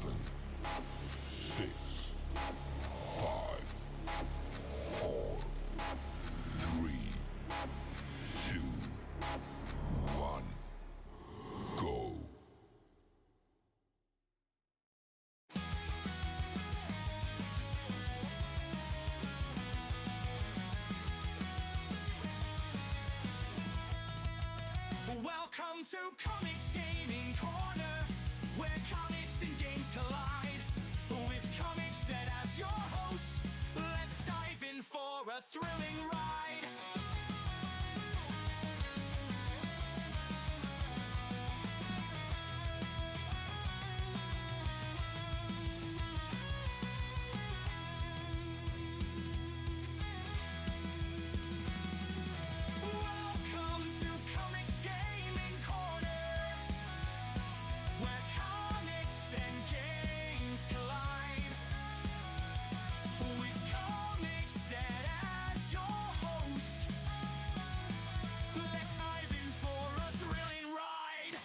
6, 5, 4, 3, 2, 1, go. Welcome to Comix Gaming Corner, where comics and games collide. With Comix Dead as your host, let's dive in for a thrilling ride. Welcome to Comix Gaming Corner, where comics and games collide. With Comix Dead as your host, let's dive in for a thrilling ride.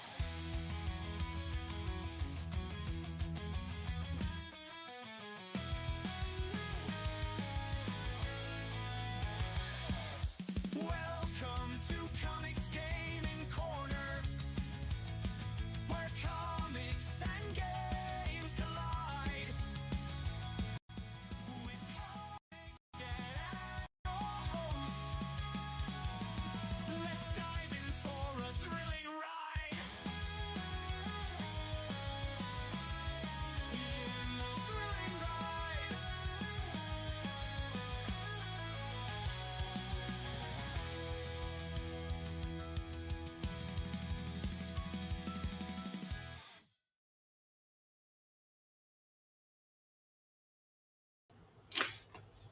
Welcome to Comix Gaming Corner, where comics and games collide. With Comix Dead as your host, let's dive in for a thrilling ride. In the thrilling ride.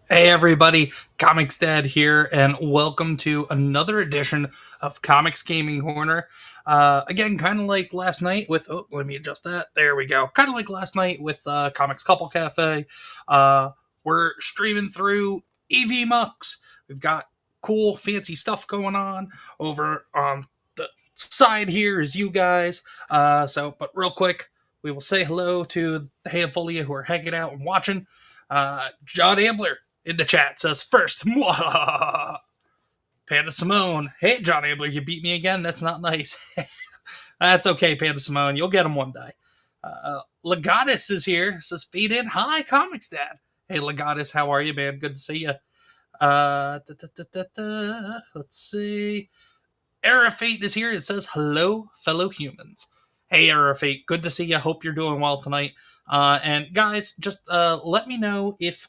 Hey everybody, Comics Dad here, and welcome to another edition of Comics Gaming Corner. Again, kind of like last night with, let me adjust that, there we go. Kind of like last night with Comics Couple Cafe. We're streaming through EV Mux. We've got cool, fancy stuff going on. Over on the side here is you guys. But real quick, we will say hello to the handful of you who are hanging out and watching. John Ambler in the chat says first, Panda Simone. Hey, John Ambler, you beat me again. That's not nice. That's okay, Panda Simone. You'll get him one day. Legatus is here. Says feed in. Hi, Comics Dad. Hey, Legatus, how are you, man? Good to see you. Let's see. Arafate is here. It says hello, fellow humans. Hey, Arafate. Good to see you. Hope you're doing well tonight. And guys, just let me know if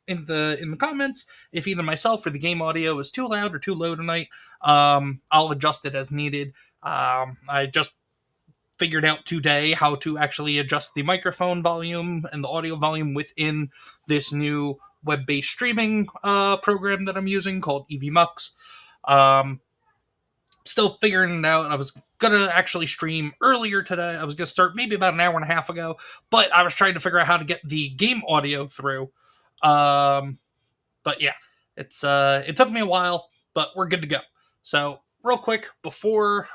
in the comments if either myself or the game audio is too loud or too low tonight. I'll adjust it as needed. I just figured out today how to actually adjust the microphone volume and the audio volume within this new web-based streaming program that I'm using called EV Mux. Still figuring it out. I was gonna actually stream earlier today. I was gonna start maybe about an hour and a half ago, but I was trying to figure out how to get the game audio through. But yeah, it took me a while, but we're good to go. So real quick before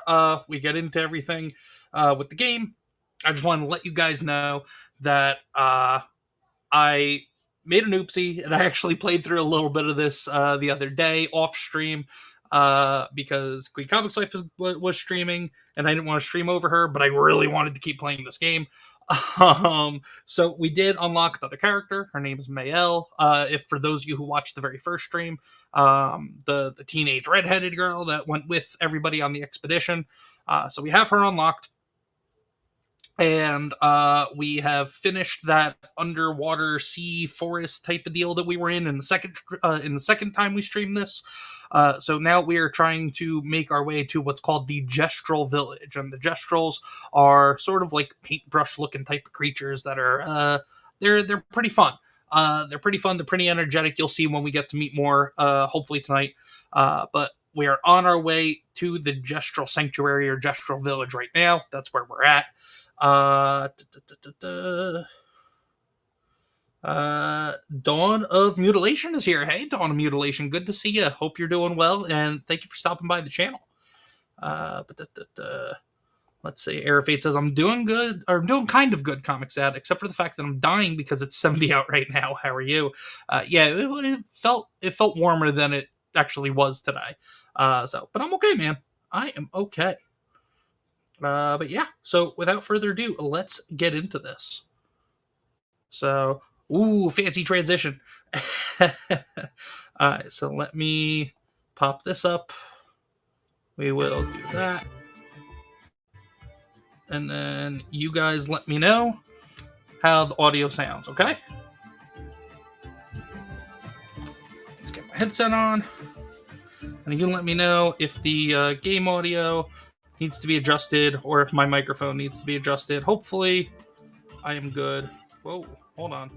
we get into everything with the game, I just want to let you guys know that I made an oopsie and I actually played through a little bit of this the other day off stream. Because Queen Comics Life was streaming, and I didn't want to stream over her, but I really wanted to keep playing this game. So we did unlock another character. Her name is Mayel. If for those of you who watched the very first stream, the teenage redheaded girl that went with everybody on the expedition. So we have her unlocked. And we have finished that underwater sea forest type of deal that we were in the second time we streamed this. So now we are trying to make our way to what's called the Gestural Village, and the Gestrals are sort of like paintbrush-looking type of creatures that are they're pretty fun. They're pretty fun. They're pretty energetic. You'll see when we get to meet more, hopefully tonight. But we are on our way to the Gestral Sanctuary or Gestral Village right now. That's where we're at. Dawn of Mutilation is here. Hey, Dawn of Mutilation, good to see you. Hope you're doing well, and thank you for stopping by the channel. Let's see. Aerofate says, I'm doing good, or I'm doing kind of good, Comics Dad, except for the fact that I'm dying because it's 70 out right now. How are you? Yeah, it felt warmer than it actually was today. But I'm okay, man. I am okay. But yeah, so without further ado, let's get into this. So, ooh, fancy transition. Alright, so let me pop this up. We will do that. And then you guys let me know how the audio sounds, okay? Let's get my headset on. And you can let me know if the game audio needs to be adjusted or if my microphone needs to be adjusted. Hopefully, I am good. Whoa, hold on.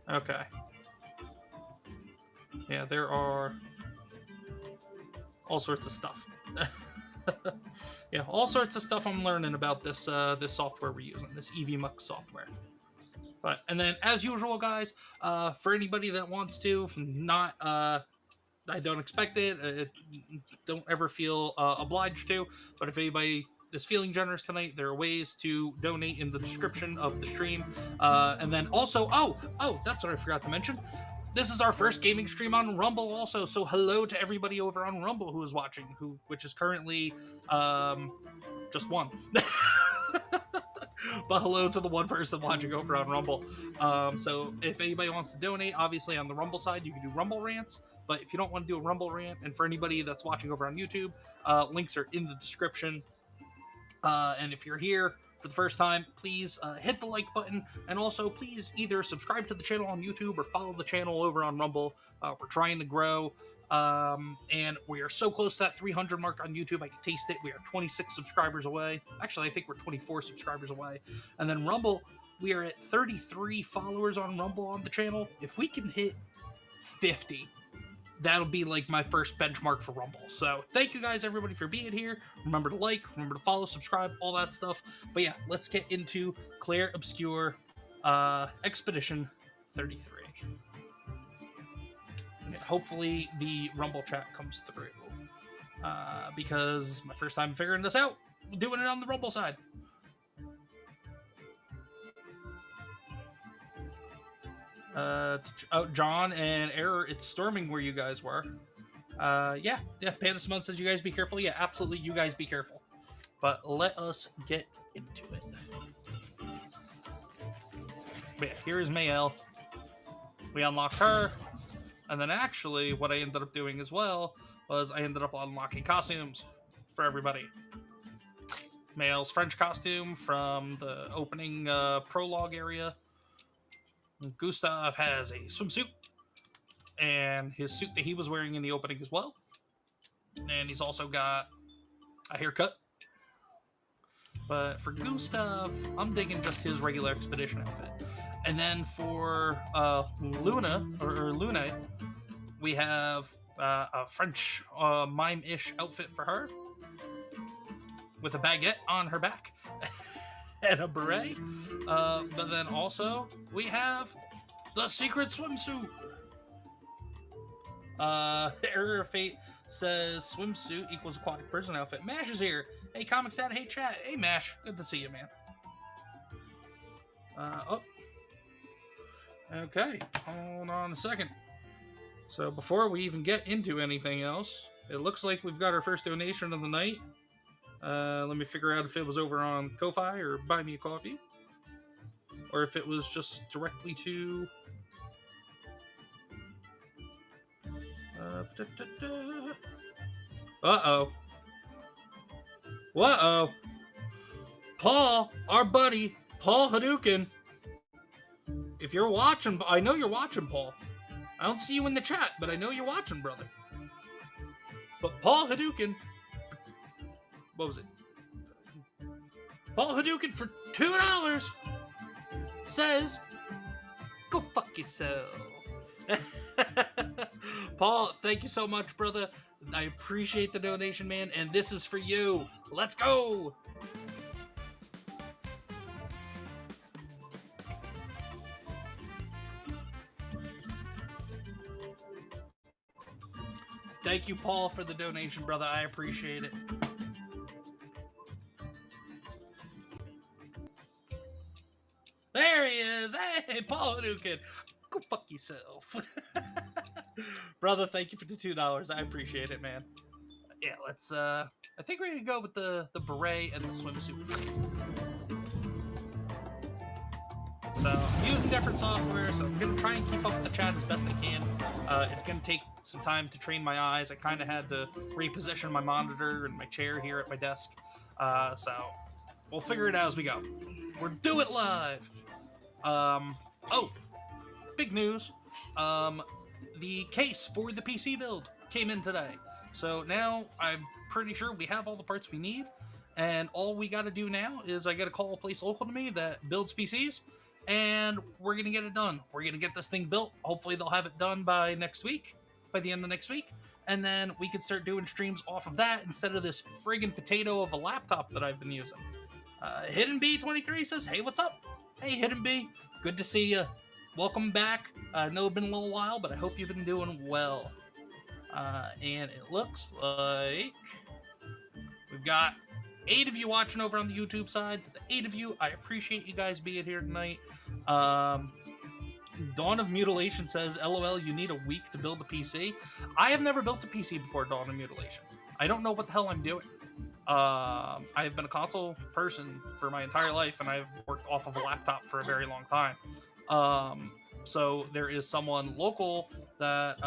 Okay. Yeah, there are all sorts of stuff. Yeah, all sorts of stuff I'm learning about this this software we're using, this EVMux software. But and then as usual, guys, for anybody that wants to, not I don't expect it. Don't ever feel obliged to. But if anybody is feeling generous tonight, there are ways to donate in the description of the stream. And then also, that's what I forgot to mention. This is our first gaming stream on Rumble also, so hello to everybody over on Rumble who is watching, which is currently just one. But hello to the one person watching over on Rumble. So if anybody wants to donate, obviously on the Rumble side, you can do Rumble rants. But if you don't want to do a Rumble rant, and for anybody that's watching over on YouTube, links are in the description. And if you're here for the first time, please hit the like button, and also please either subscribe to the channel on YouTube or follow the channel over on Rumble. We're trying to grow, and we are so close to that 300 mark on YouTube. I can taste it. We are 26 subscribers away. Actually, I think we're 24 subscribers away. And then Rumble, we are at 33 followers on Rumble on the channel. If we can hit 50, that'll be like my first benchmark for Rumble. So thank you guys, everybody, for being here. Remember to like, remember to follow, subscribe, all that stuff. But yeah, let's get into Clair Obscur Expedition 33. Yeah, hopefully the Rumble chat comes through. Because my first time figuring this out, doing it on the Rumble side. John and Error, it's storming where you guys were. Yeah, Panda Simone says you guys be careful. Yeah, absolutely, you guys be careful. But let us get into it. But yeah, here is Mayel. We unlocked her. And then actually, what I ended up doing as well was I ended up unlocking costumes for everybody. Mayel's French costume from the opening prologue area. Gustav has a swimsuit and his suit that he was wearing in the opening as well. And he's also got a haircut. But for Gustav, I'm digging just his regular expedition outfit. And then for Luna, or Lune, we have a French mime-ish outfit for her with a baguette on her back. And a beret. But then also, we have the secret swimsuit. Error of Fate says swimsuit equals aquatic person outfit. Mash is here. Hey, Comics Dad. Hey, chat. Hey, Mash. Good to see you, man. Okay. Hold on a second. So before we even get into anything else, it looks like we've got our first donation of the night. Let me figure out if it was over on Ko-Fi or Buy Me a Coffee, or if it was just directly to Uh-oh. Paul, our buddy, Paul Hadouken. If you're watching, I know you're watching, Paul. I don't see you in the chat, but I know you're watching, brother. But Paul Hadouken, what was it? Paul Hadouken for $2 says, go fuck yourself. Paul, thank you so much, brother. I appreciate the donation, man, and this is for you. Let's go. Thank you, Paul, for the donation, brother. I appreciate it. says, "Hey, Paul Nukin, go fuck yourself." Brother, thank you for the $2. I appreciate it, man. Yeah, let's, I think we're gonna go with the beret and the swimsuit. So, I'm using different software, so I'm gonna try and keep up with the chat as best I can. It's gonna take some time to train my eyes. I kind of had to reposition my monitor and my chair here at my desk. So, we'll figure it out as we go. We're Do It Live! Oh, big news. The case for the PC build came in today. So now I'm pretty sure we have all the parts we need, and all we gotta do now is I gotta call a place local to me that builds PCs, and we're gonna get it done. We're gonna get this thing built. Hopefully they'll have it done by next week, by the end of next week, and then we can start doing streams off of that instead of this friggin' potato of a laptop that I've been using. Hidden B23 says, "Hey, what's up? Hey, Hidden B, good to see you. Welcome back. I know it's been a little while, but I hope you've been doing well." And it looks like we've got 8 of you watching over on the YouTube side. To the 8 of you, I appreciate you guys being here tonight. Dawn of Mutilation says, "LOL, you need a week to build a PC." I have never built a PC before Dawn of Mutilation. I don't know what the hell I'm doing. I've been a console person for my entire life, and I've worked off of a laptop for a very long time. So there is someone local that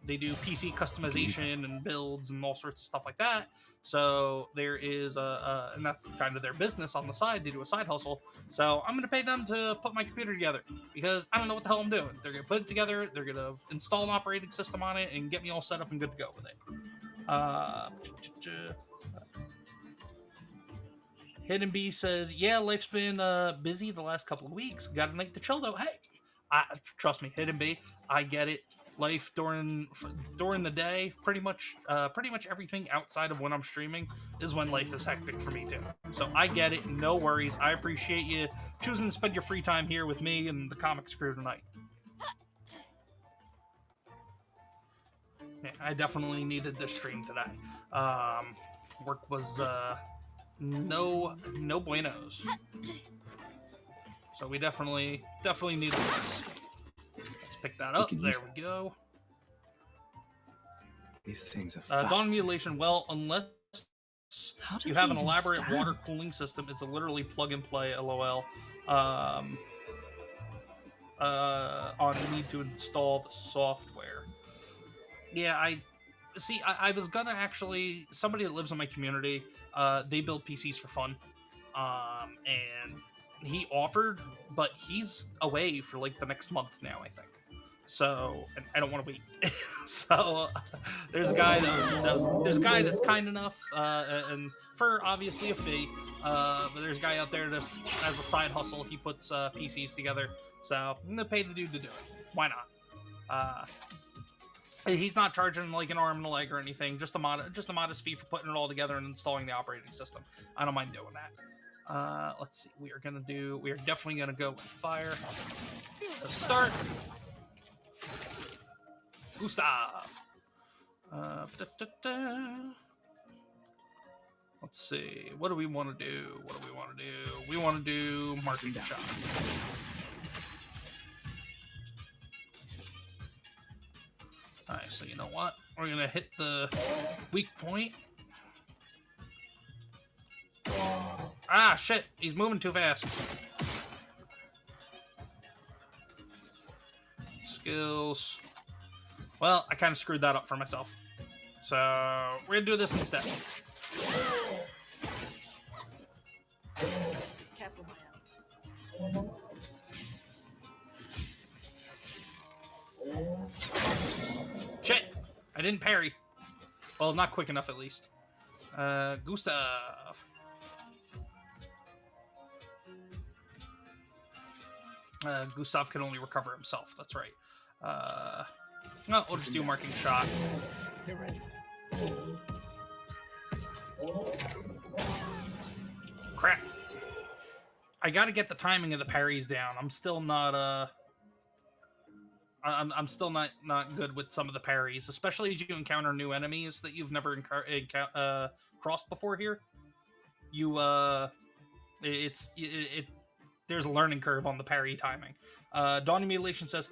they do PC customization and builds and all sorts of stuff like that. So there is and that's kind of their business on the side. They do a side hustle. So I'm gonna pay them to put my computer together because I don't know what the hell I'm doing. They're gonna put it together. They're gonna install an operating system on it and get me all set up and good to go with it. Hidden B says, "Yeah, life's been busy the last couple of weeks. Got a night to chill though." Hey, trust me, Hidden B, I get it. Life during the day, pretty much everything outside of when I'm streaming is when life is hectic for me too. So I get it. No worries. I appreciate you choosing to spend your free time here with me and the Comix crew tonight. Yeah, I definitely needed this stream today. Work was no buenos. So we definitely needed this. Let's pick that up. There we go. These things are fast. Dawn Mutilation, well, unless you have an elaborate water cooling system, it's a literally plug and play, LOL. On need to install the software. Yeah, I was gonna actually, somebody that lives in my community, they build PCs for fun. And he offered, but he's away for like the next month now, I think. So, and I don't want to wait. So, there's a guy there's a guy that's kind enough, and for obviously a fee. But there's a guy out there that as a side hustle, he puts PCs together. So I'm gonna pay the dude to do it. Why not? He's not charging like an arm and a leg or anything. Just a modest fee for putting it all together and installing the operating system. I don't mind doing that. Let's see. We are definitely gonna go with fire. Let's start. Gustav. Let's see. What do we want to do? We want to do marking shot. Alright, so you know what? We're gonna hit the weak point. Ah, shit! He's moving too fast. Skills. Well, I kind of screwed that up for myself. So, we're gonna do this instead. Careful, my Shit! I didn't parry. Well, not quick enough, at least. Gustav. Gustav can only recover himself. That's right. No, we'll just do marking shot. Get ready. Crap. I gotta get the timing of the parries down. I'm still not, I'm still not good with some of the parries, especially as you encounter new enemies that you've never crossed before here. There's there's a learning curve on the parry timing. Dawn Mutilation says,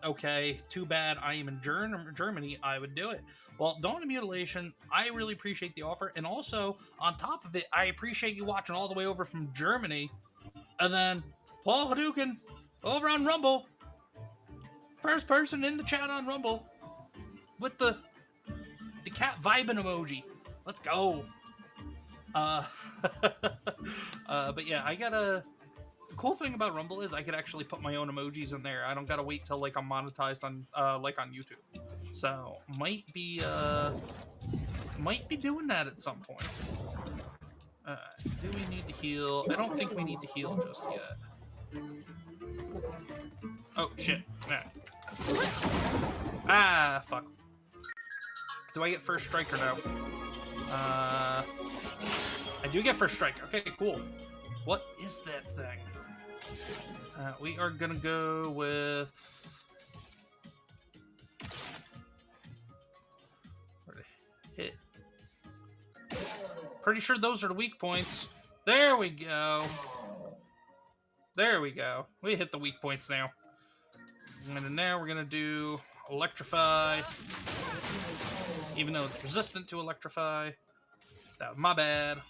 okay, too bad I am in Germany, I would do it. Well, Dawn Mutilation, I really appreciate the offer, and also, on top of it, I appreciate you watching all the way over from Germany, and then Paul Hadouken, over on Rumble, first person in the chat on Rumble, with the cat vibing emoji. Let's go. But yeah, I gotta... The cool thing about Rumble is I could actually put my own emojis in there. I don't gotta wait till like I'm monetized on like on YouTube. So might be doing that at some point. Do we need to heal? I don't think we need to heal just yet. Oh shit! Ah, fuck. Do I get first strike or no? I do get first strike. Okay, cool. What is that thing? We are gonna go with... hit. Pretty sure those are the weak points. There we go. There we go. We hit the weak points now. And now we're gonna do electrify. Even though it's resistant to electrify. That was my bad.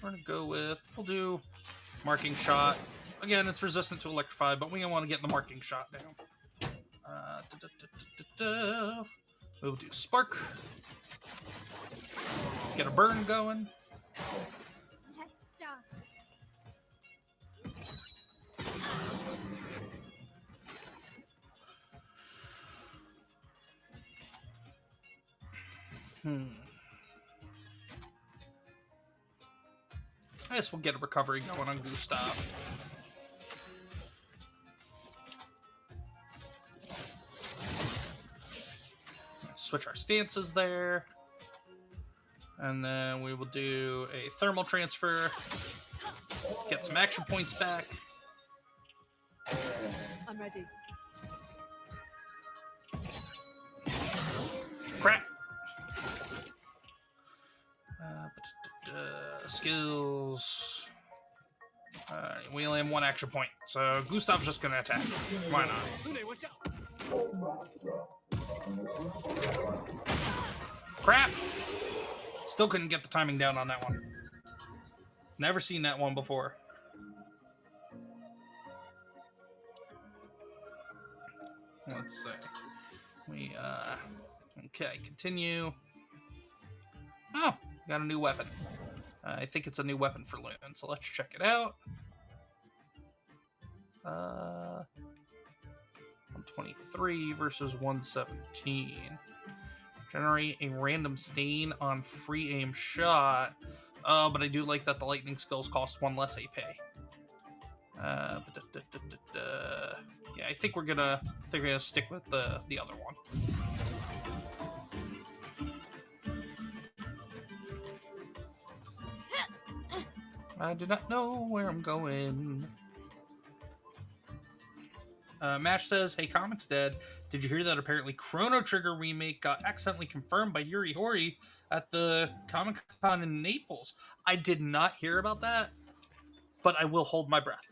We're gonna go with, we'll do marking shot. Again, it's resistant to electrify, but we don't want to get the marking shot down. We'll do spark. Get a burn going. Let's start. I guess we'll get a recovery going on Gustav. Switch our stances there. And then we will do a thermal transfer. Get some action points back. I'm ready. Crap. Skills. We only have one action point, so Gustav's just gonna attack. Why not? Crap! Still couldn't get the timing down on that one. Never seen that one before. Let's see. We, okay, continue. Oh, got a new weapon. I think it's a new weapon for Loon, so let's check it out. 123 versus 117. Generate a random stain on free aim shot. Oh, but I do like that the lightning skills cost 1 less AP. Yeah, I think we're gonna stick with the other one. I do not know where I'm going. Mash says, "Hey, Comix Dead, did you hear that apparently Chrono Trigger remake got accidentally confirmed by Yuri Horii at the Comic-Con in Naples?" I did not hear about that, but I will hold my breath.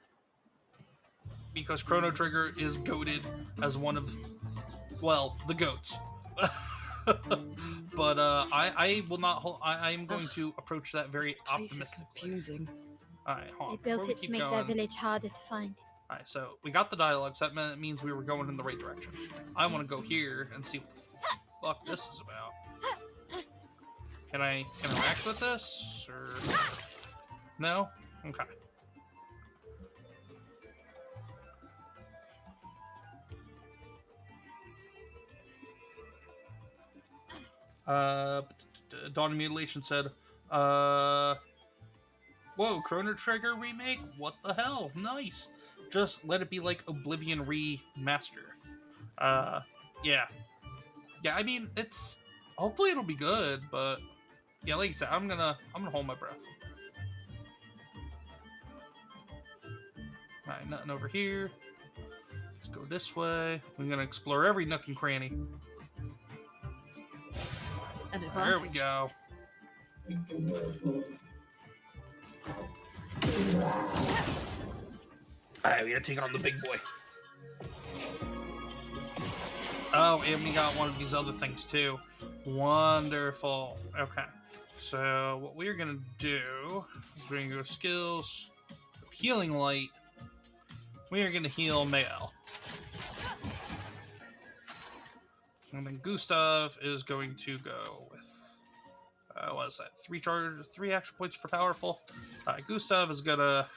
Because Chrono Trigger is goated as one of, well, the goats. But I will not hold. I am going to approach that very optimistically. Confusing. All right, hold on. They built Before we it to keep make their going- village harder to find. All right, so we got the dialogue, so that means we were going in the right direction. I want to go here and see what the fuck this is about. Can I interact with this, or no? Okay. Dawn of Mutilation said, whoa, Chrono Trigger remake? What the hell? Nice. Just let it be like Oblivion Remaster. Yeah. Yeah, I mean, it's... Hopefully it'll be good, but... Yeah, like I said, I'm gonna hold my breath. Alright, nothing over here. Let's go this way. I'm gonna explore every nook and cranny. An There advantage. we go. Alright, we gotta take on the big boy. Oh, and we got one of these other things too. Wonderful. Okay. So what we're gonna do is we're gonna go skills, healing light. We are gonna heal Mael. And then Gustav is going to go with what is that? 3 action points for powerful. Gustav is gonna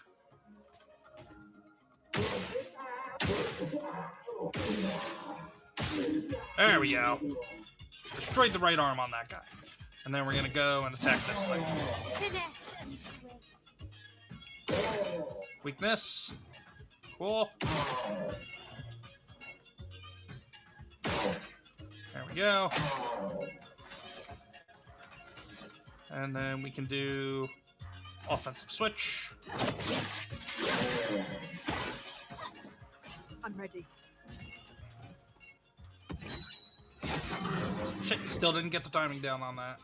there we go. Destroyed the right arm on that guy. And then we're gonna go and attack this thing. Finesse and grace. Weakness. Cool. There we go. And then we can do offensive switch. I'm ready. Shit, still didn't get the timing down on that.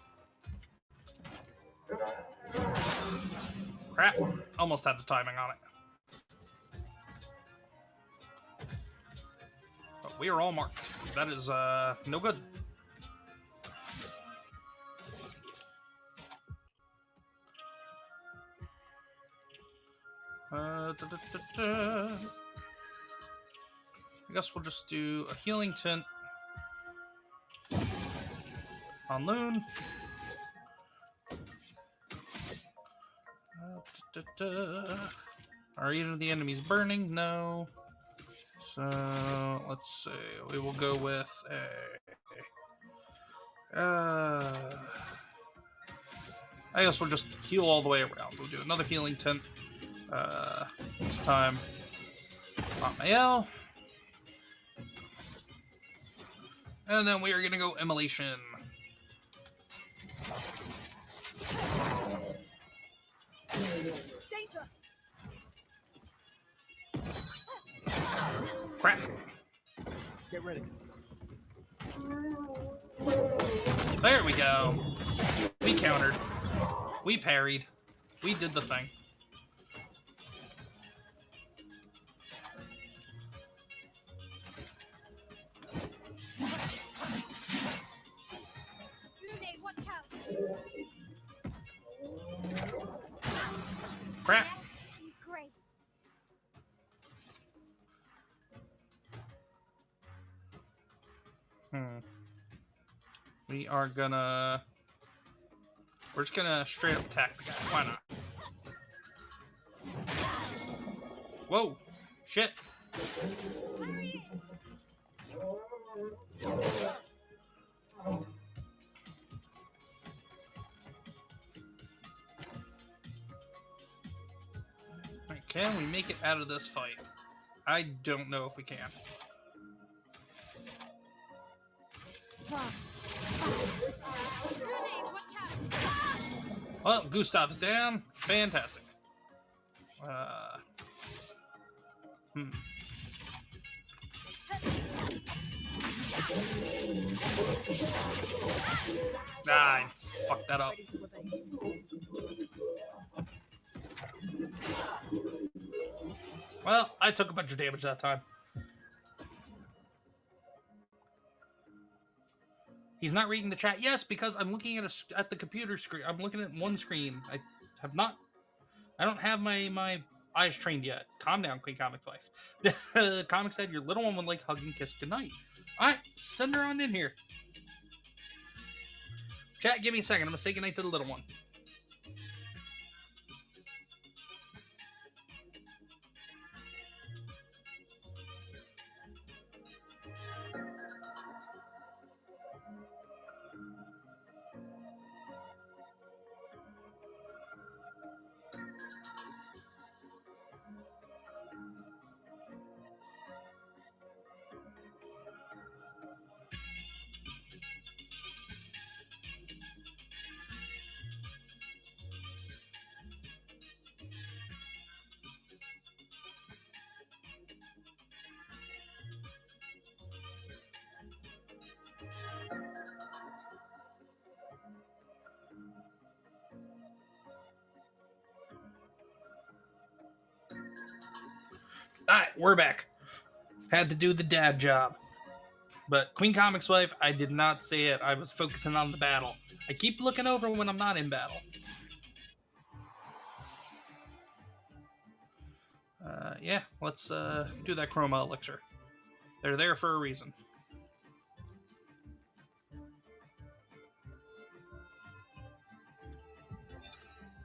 Crap. Almost had the timing on it. But we are all marked. That is no good. I guess we'll just do a healing tint on Loon. Are either of the enemies burning? No. So let's see. We will go with I guess we'll just heal all the way around. We'll do another healing tint. This time on Mael. And then we are gonna go immolation. Danger. Crap. Get ready. There we go. We countered. We parried. We did the thing. Lune, watch out. Crap. Finesse and grace. We are gonna... We're just gonna straight up attack the guy. Why not? Whoa! Shit! Hurry it. Alright, can we make it out of this fight? I don't know if we can. Lune, watch out. Well, Gustav's down. Fantastic. I fucked that up. Ready to obey. Well, I took a bunch of damage that time. He's not reading the chat. Yes, because I'm looking at the computer screen. I'm looking at one screen. I don't have my eyes trained yet. Calm down, Queen Comic Life. Comic said your little one would like hug and kiss goodnight. Alright, send her on in here. Chat, give me a second. I'm gonna say goodnight to the little one. Alright, we're back. Had to do the dad job. But Queen Comix wife, I did not say it. I was focusing on the battle. I keep looking over when I'm not in battle. Yeah, let's do that chroma elixir. They're there for a reason.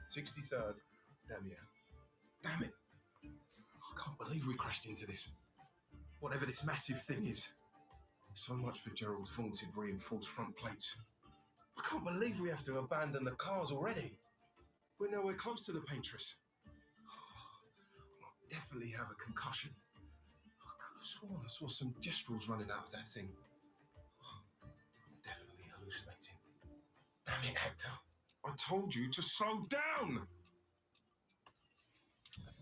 "63rd, Damien. Damn it. I can't believe we crashed into this. Whatever this massive thing is. So much for Gerald's vaunted reinforced front plates. I can't believe we have to abandon the cars already. We're nowhere close to the paintress. I'll definitely have a concussion. I could have sworn I saw some gestrels running out of that thing. I'm definitely hallucinating. Damn it, Hector. I told you to slow down!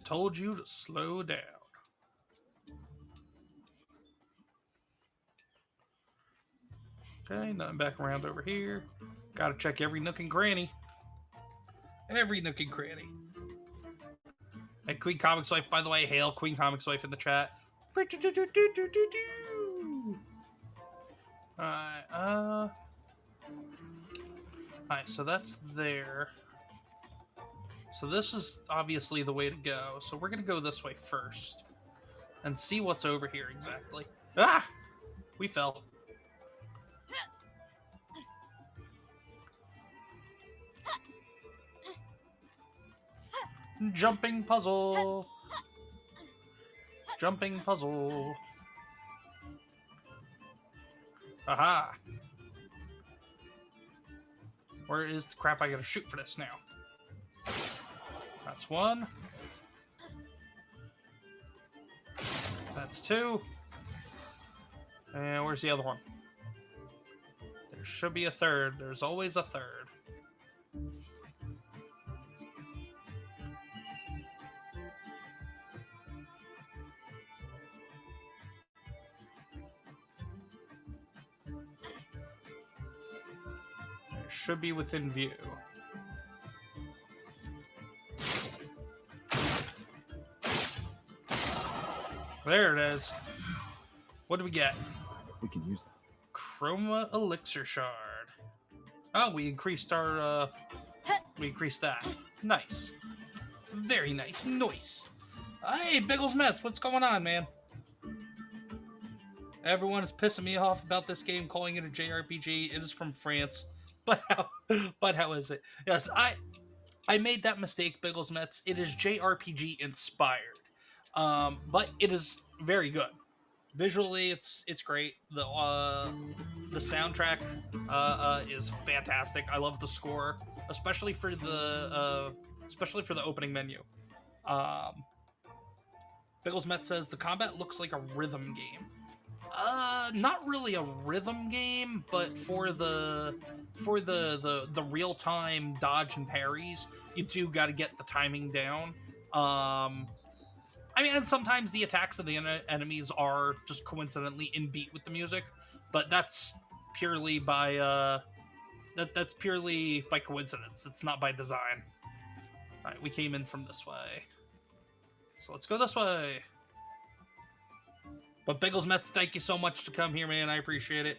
Told you to slow down. Okay, nothing back around over here. Gotta check every nook and cranny. Every nook and cranny. And Queen Comix wife, by the way, hail Queen Comix wife in the chat. Alright, Alright, so that's there. So this is obviously the way to go. So we're gonna go this way first. And see what's over here exactly. Ah! We fell. Jumping puzzle. Jumping puzzle. Aha. Where is the crap I gotta shoot for this now? That's one. That's two. And where's the other one? There should be a third. There's always a third. Should be within view. There it is. What do we get? We can use that. Chroma elixir shard. Oh, we increased our we increased that. Nice. Very nice. Nice. Hey, Biggles Mets, what's going on, man? Everyone is pissing me off about this game, calling it a JRPG. It is from France. But how is it? Yes, I made that mistake, Biggles Mets. It is JRPG inspired. But it is very good. Visually, it's great. The soundtrack is fantastic. I love the score, especially for the opening menu. Biggles Met says the combat looks like a rhythm game. Not really a rhythm game, but for the real time dodge and parries, you do got to get the timing down. I mean, and sometimes the attacks of the enemies are just coincidentally in beat with the music, but that's purely by that's purely by coincidence. It's not by design. All right, we came in from this way, so let's go this way. But Biggles Mets, thank you so much to come here, man. I appreciate it.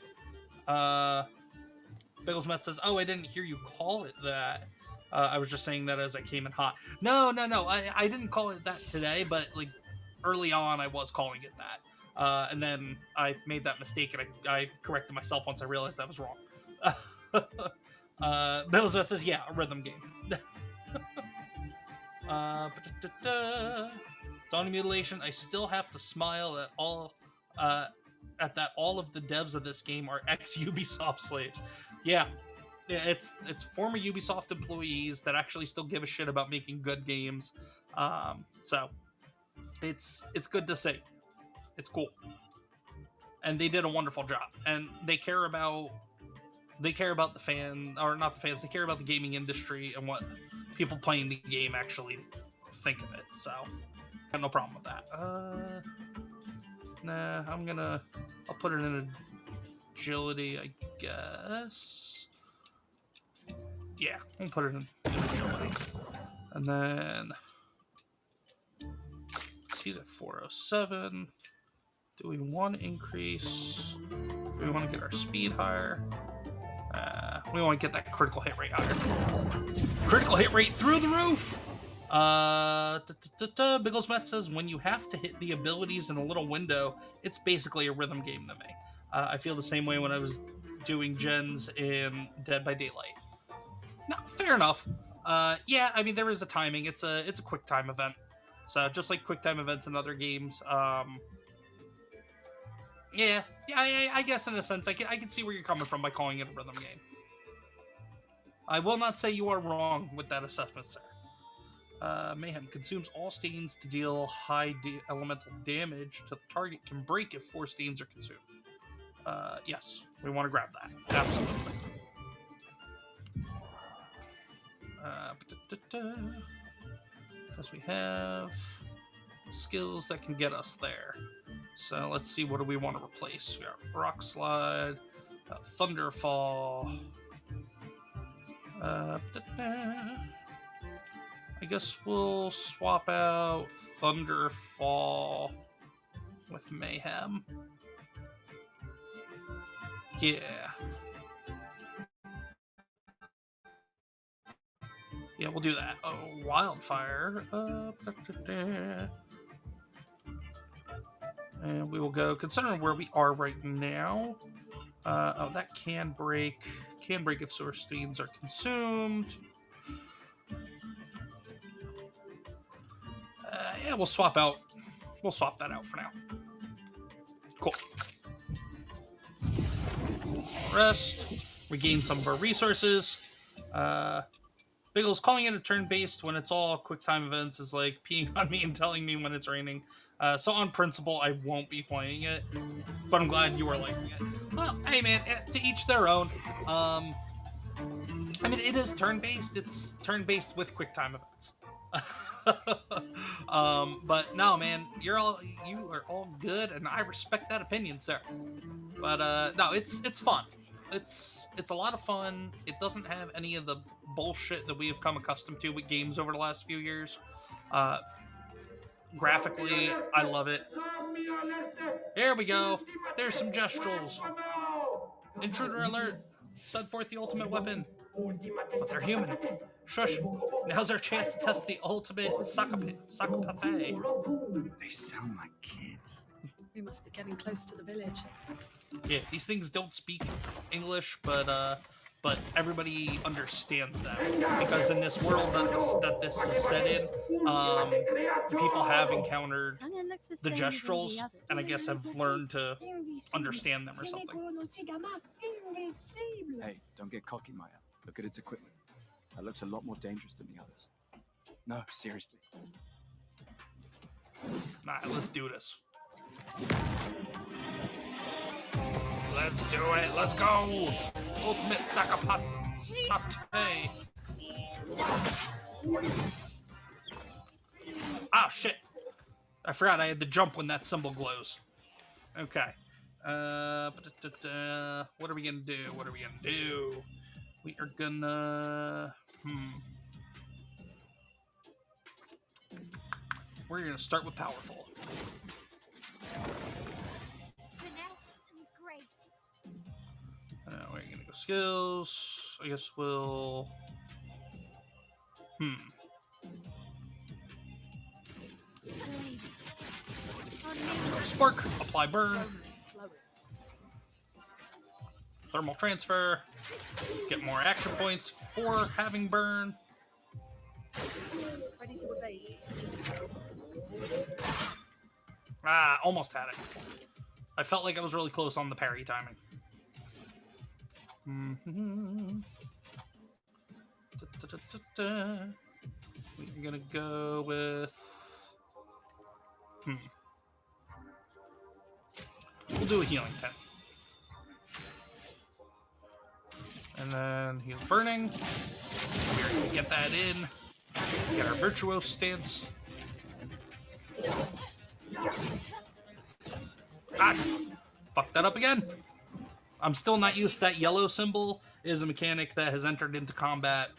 Biggles Mets says, "Oh, I didn't hear you call it that. I was just saying that as I came in hot." No. I didn't call it that today, but like early on, I was calling it that. And then I made that mistake, and I corrected myself once I realized that was wrong. Biggles Mets says, "Yeah, a rhythm game." Dawn Mutilation. I still have to smile at that all of the devs of this game are ex-Ubisoft slaves. Yeah, it's former Ubisoft employees that actually still give a shit about making good games. So it's good to see. It's cool, and they did a wonderful job, and they care about the fan, or not the fans. They care about the gaming industry and what people playing the game actually think of it. So I have no problem with that. Nah, I'll put it in agility, I guess. Yeah, I'll put it in agility. And then he's at 407. Do we want to increase? Do we want to get our speed higher? We want to get that critical hit rate higher. Critical hit rate through the roof! Bigglesmet says, when you have to hit the abilities in a little window, it's basically a rhythm game to me. I feel the same way when I was doing gens in Dead by Daylight. No, fair enough. Yeah, I mean, there is a timing. It's a quick time event. So just like quick time events in other games, yeah, I guess in a sense, I can see where you're coming from by calling it a rhythm game. I will not say you are wrong with that assessment, sir. Mayhem consumes all stains to deal high elemental damage to the target. Can break if 4 stains are consumed. Yes, we want to grab that. Absolutely. Because we have skills that can get us there. So let's see, what do we want to replace? We got Rock Slide, Thunderfall. I guess we'll swap out Thunderfall with Mayhem. Yeah. Yeah, we'll do that. Oh, Wildfire. And we will go, considering where we are right now. Oh, that can break. Can break if source stains are consumed. Yeah, we'll swap out. We'll swap that out for now. Cool. Rest. Regain some of our resources. Biggles, calling it a turn-based when it's all quick time events is like peeing on me and telling me when it's raining. So on principle, I won't be playing it, but I'm glad you are liking it. Well, hey man, to each their own. I mean, it is turn-based. It's turn-based with quick time events. But no, man, you are all good, and I respect that opinion, sir. But no, it's fun. It's a lot of fun. It doesn't have any of the bullshit that we have come accustomed to with games over the last few years. Graphically, I love it. There we go. There's some gestuals. Intruder alert. Send forth the ultimate weapon. But they're human. Shush. Now's our chance to test the ultimate sakapate. They sound like kids. We must be getting close to the village. Yeah, these things don't speak English, but everybody understands that, because in this world that this is set in, people have encountered the gestuals, and I guess have learned to understand them or something. Hey, don't get cocky, Maya. Look at its equipment. That looks a lot more dangerous than the others. No, seriously. Nah, let's do this. Let's do it. Let's go. Ultimate Sakapate. Ah, shit. I forgot I had to jump when that symbol glows. Okay. What are we gonna do? What are we gonna do? We are gonna... We're gonna start with Powerful. We're gonna go skills. I guess we'll... Spark, apply burn. Thermal transfer. Get more action points for having burn. Ready to evade. Ah, almost had it. I felt like I was really close on the parry timing. We're gonna go with... We'll do a healing 10. And then heal burning. We're gonna get that in. Get our virtuose stance. Ah! Fuck that up again. I'm still not used to that yellow symbol. It is a mechanic that has entered into combat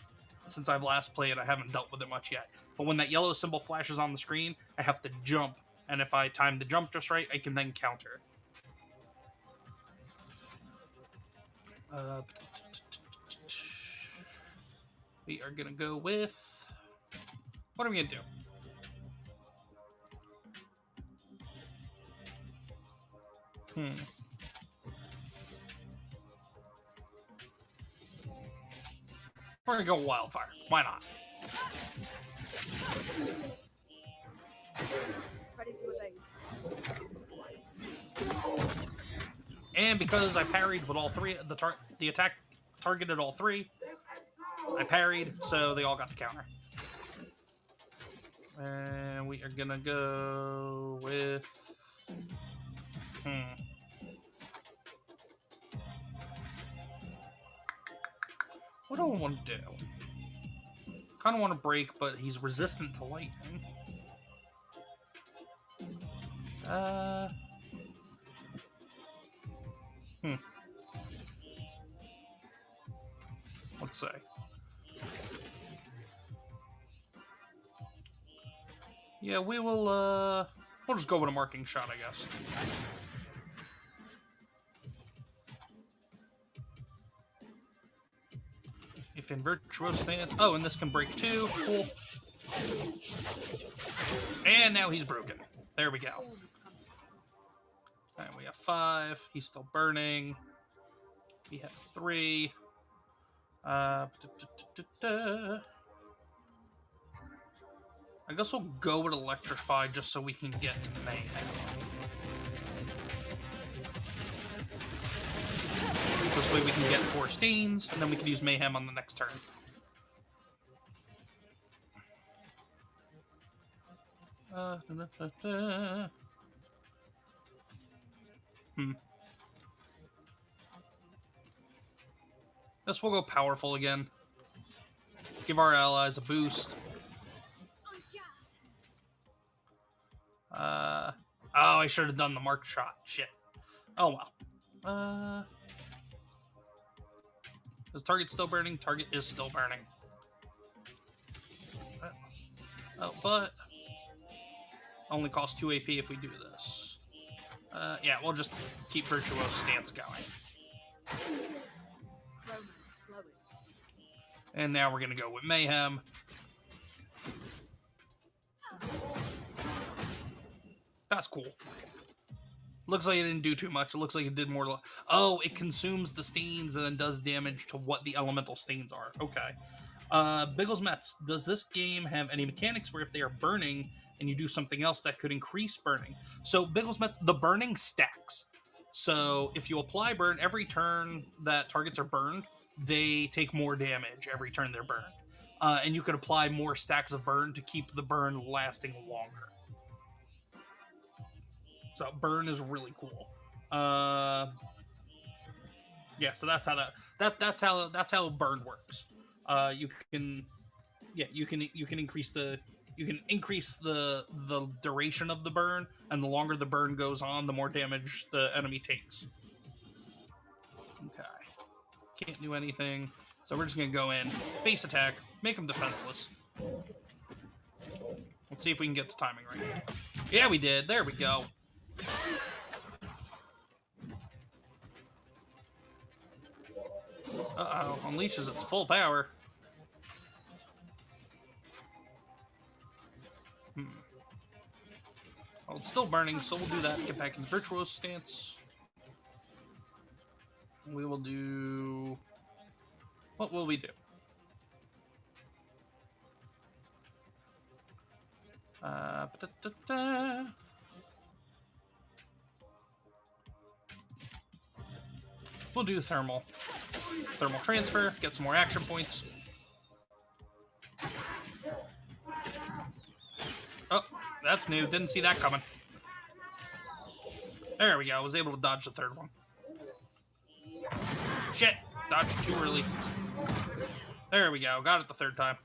since I've last played. I haven't dealt with it much yet. But when that yellow symbol flashes on the screen, I have to jump And if I time the jump just right, I can then counter. We are gonna go with... What are we gonna do? We're gonna go wildfire. Why not? Ready to evade. And because I parried with all three, the attack targeted all three, I parried, so they all got the counter. And we are gonna go with... What do I want to do? Kind of want to break, but he's resistant to lightning. Let's see. Yeah, we will, we'll just go with a marking shot, I guess. If in virtuous stance... Oh, and this can break too. Cool. And now he's broken. There we go. Alright, we have 5. He's still burning. We have 3. I guess we'll go with Electrify just so we can get Mayhem. This way we can get 4 stains, and then we can use Mayhem on the next turn. Guess we'll go powerful again. Give our allies a boost. Oh, I should have done the mark shot. Shit. Oh well. Is target still burning? Target is still burning. Oh, but only costs 2 AP if we do this. Yeah, we'll just keep Virtuoso Stance going. And now we're gonna go with Mayhem. That's cool. Looks like it didn't do too much. It looks like it did more... Oh, it consumes the stains and then does damage to what the elemental stains are. Okay. Biggles Mets, does this game have any mechanics where if they are burning and you do something else that could increase burning? So, Biggles Mets, the burning stacks. So, if you apply burn every turn that targets are burned, they take more damage every turn they're burned. And you could apply more stacks of burn to keep the burn lasting longer. So burn is really cool. Yeah, so that's how that's how burn works. You can increase the duration of the burn, and the longer the burn goes on, the more damage the enemy takes. Okay, can't do anything, so we're just gonna go in, base attack, make him defenseless. Let's see if we can get the timing right. Yeah, we did. There we go. Uh-oh, unleashes its full power. Well, it's still burning, so we'll do that. Get back in Virtuoso Stance. We will do... What will we do? We'll do thermal. Thermal transfer, get some more action points. Oh, that's new. Didn't see that coming. There we go. I was able to dodge the third one. Shit. Dodged too early. There we go. Got it the third time.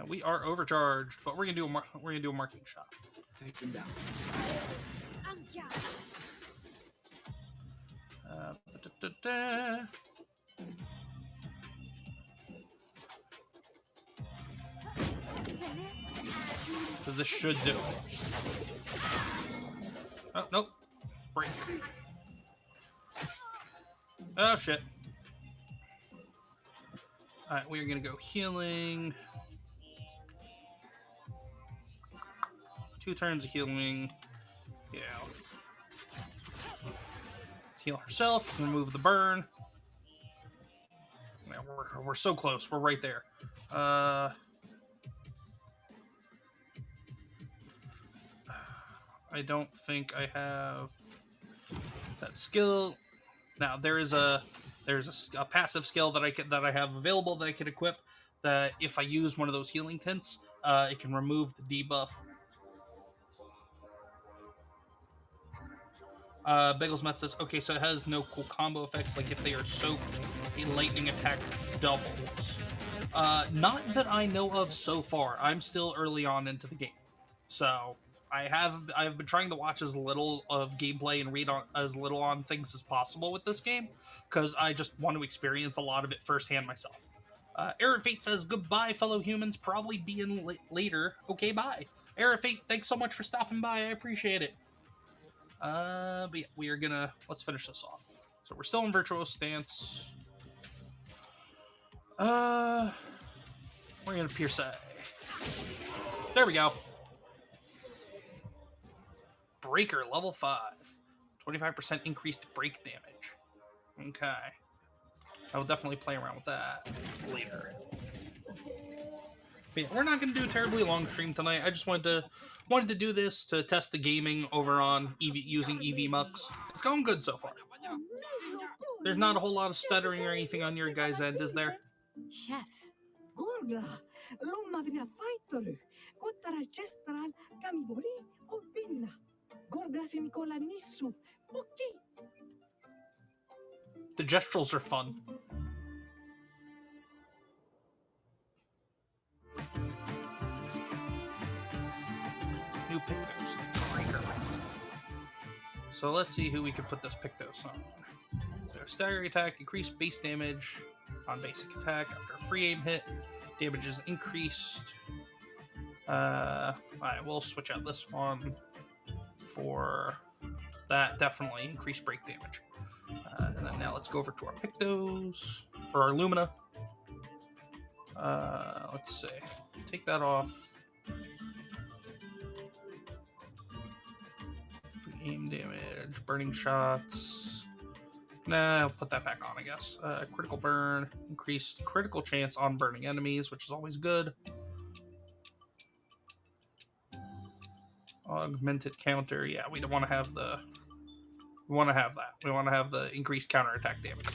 We are overcharged, but we're gonna do a marking shot. Take them down. Because this should do it. Oh, nope. Break. Oh, shit. Alright, we're going to go healing. 2 turns of healing. Yeah. Heal herself. Remove the burn. Yeah, we're so close. We're right there. I don't think I have that skill. Now there's a passive skill that I have available that I can equip. That if I use one of those healing tints, it can remove the debuff. Bagelsmet says, okay, so it has no cool combo effects, like if they are soaked, a lightning attack doubles. Not that I know of so far. I'm still early on into the game. So, I've been trying to watch as little of gameplay and read as little on things as possible with this game, because I just want to experience a lot of it firsthand myself. Air Fate says, goodbye, fellow humans, probably be in later. Okay, bye. Air Fate, thanks so much for stopping by, I appreciate it. But yeah, we are gonna, let's finish this off. So we're still in virtual stance. We're gonna Pierce. There we go. Breaker, level 5. 25% increased break damage. Okay. I will definitely play around with that later. But yeah, we're not gonna do a terribly long stream tonight. I just wanted to do this to test the gaming over on using EV Mux. It's going good so far. There's not a whole lot of stuttering or anything on your guys' end, is there? Chef. The gestuals are fun. New Pictos. Breaker. So let's see who we can put this Pictos on. So stagger attack, increased base damage on basic attack after a free aim hit. Damage is increased. Alright, we'll switch out this one for that. Definitely increased break damage. And then now let's go over to our Pictos, or our Lumina. Let's see. Take that off. Free aim damage, burning shots. Nah, I'll put that back on, I guess. Critical burn, increased critical chance on burning enemies, which is always good. Augmented counter, yeah, we don't want to have the... We want to have that. We want to have the increased counterattack damage.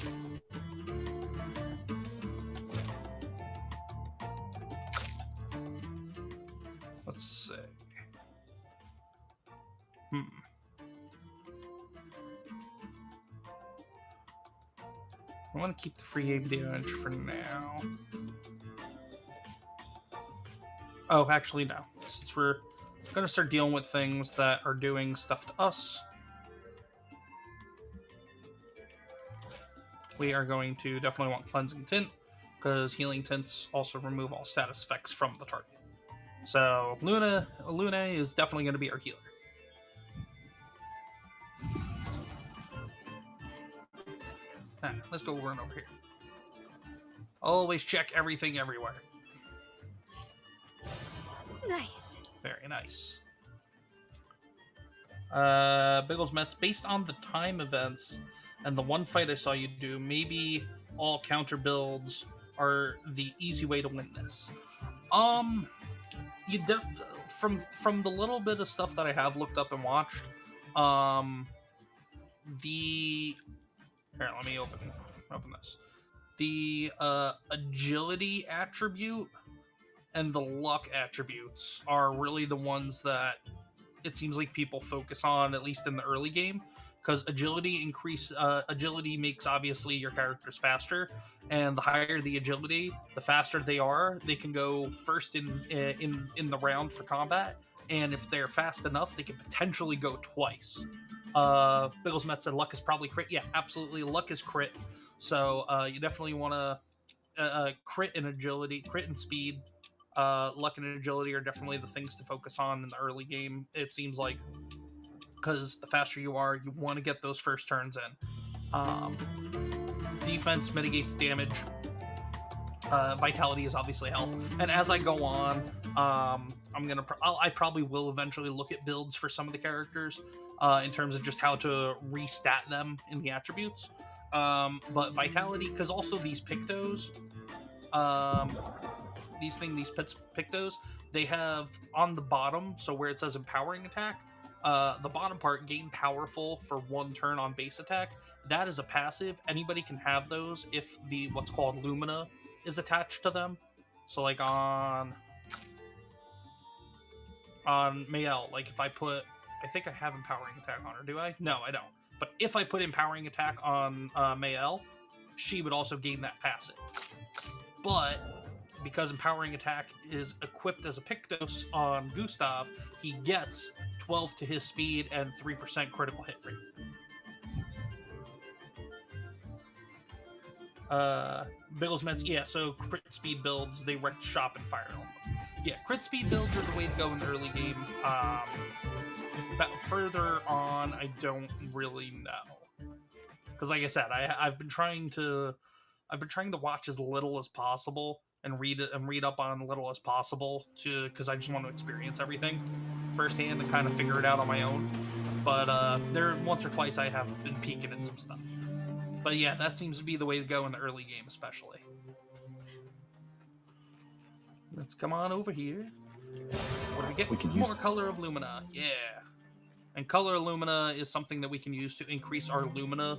Let's see. I want to keep the free aim damage for now. Oh, actually, no. Since we're going to start dealing with things that are doing stuff to us, we are going to definitely want Cleansing Tint, because Healing Tints also remove all status effects from the target. So, Luna is definitely going to be our healer. Alright, let's go run over here. Always check everything everywhere. Nice. Very nice. Biggles Mets, based on the time events and the one fight I saw you do, maybe all counter builds are the easy way to win this. You from the little bit of stuff that I have looked up and watched, here, let me open this. The agility attribute and the luck attributes are really the ones that it seems like people focus on, at least in the early game, because agility makes obviously your characters faster, and the higher the agility, the faster they are. They can go first in the round for combat, and if they're fast enough, they can potentially go twice. Biggles Met said luck is probably crit. Yeah, absolutely, luck is crit. So you definitely want to crit in agility, crit in speed, Luck and agility are definitely the things to focus on in the early game, it seems like, because the faster you are, you want to get those first turns in. Defense mitigates damage. Vitality is obviously health, and as I go on, I probably will eventually look at builds for some of the characters in terms of just how to restat them in the attributes. But vitality, because also these pictos, these pictos, they have on the bottom, so where it says empowering attack, the bottom part, gain powerful for 1 turn on base attack. That is a passive. Anybody can have those if the what's called Lumina is attached to them. So like on Mael, like if I put, I think I have empowering attack on her, do I? No, I don't. But if I put empowering attack on Mael, she would also gain that passive. But because empowering attack is equipped as a Pictos on Gustav, he gets 12 to his speed and 3% critical hit rate. Bill's Mets, yeah, so crit speed builds, they wrecked shop and fire element. Yeah, crit speed builds are the way to go in the early game. But further on, I don't really know. Because like I said, I've been trying to watch as little as possible and read up on little as possible because I just want to experience everything firsthand and kind of figure it out on my own. But there once or twice I have been peeking at some stuff. But yeah, that seems to be the way to go in the early game, especially. Let's come on over here. What do we get? We can More use it. Color of Lumina. Yeah. And Color of Lumina is something that we can use to increase our Lumina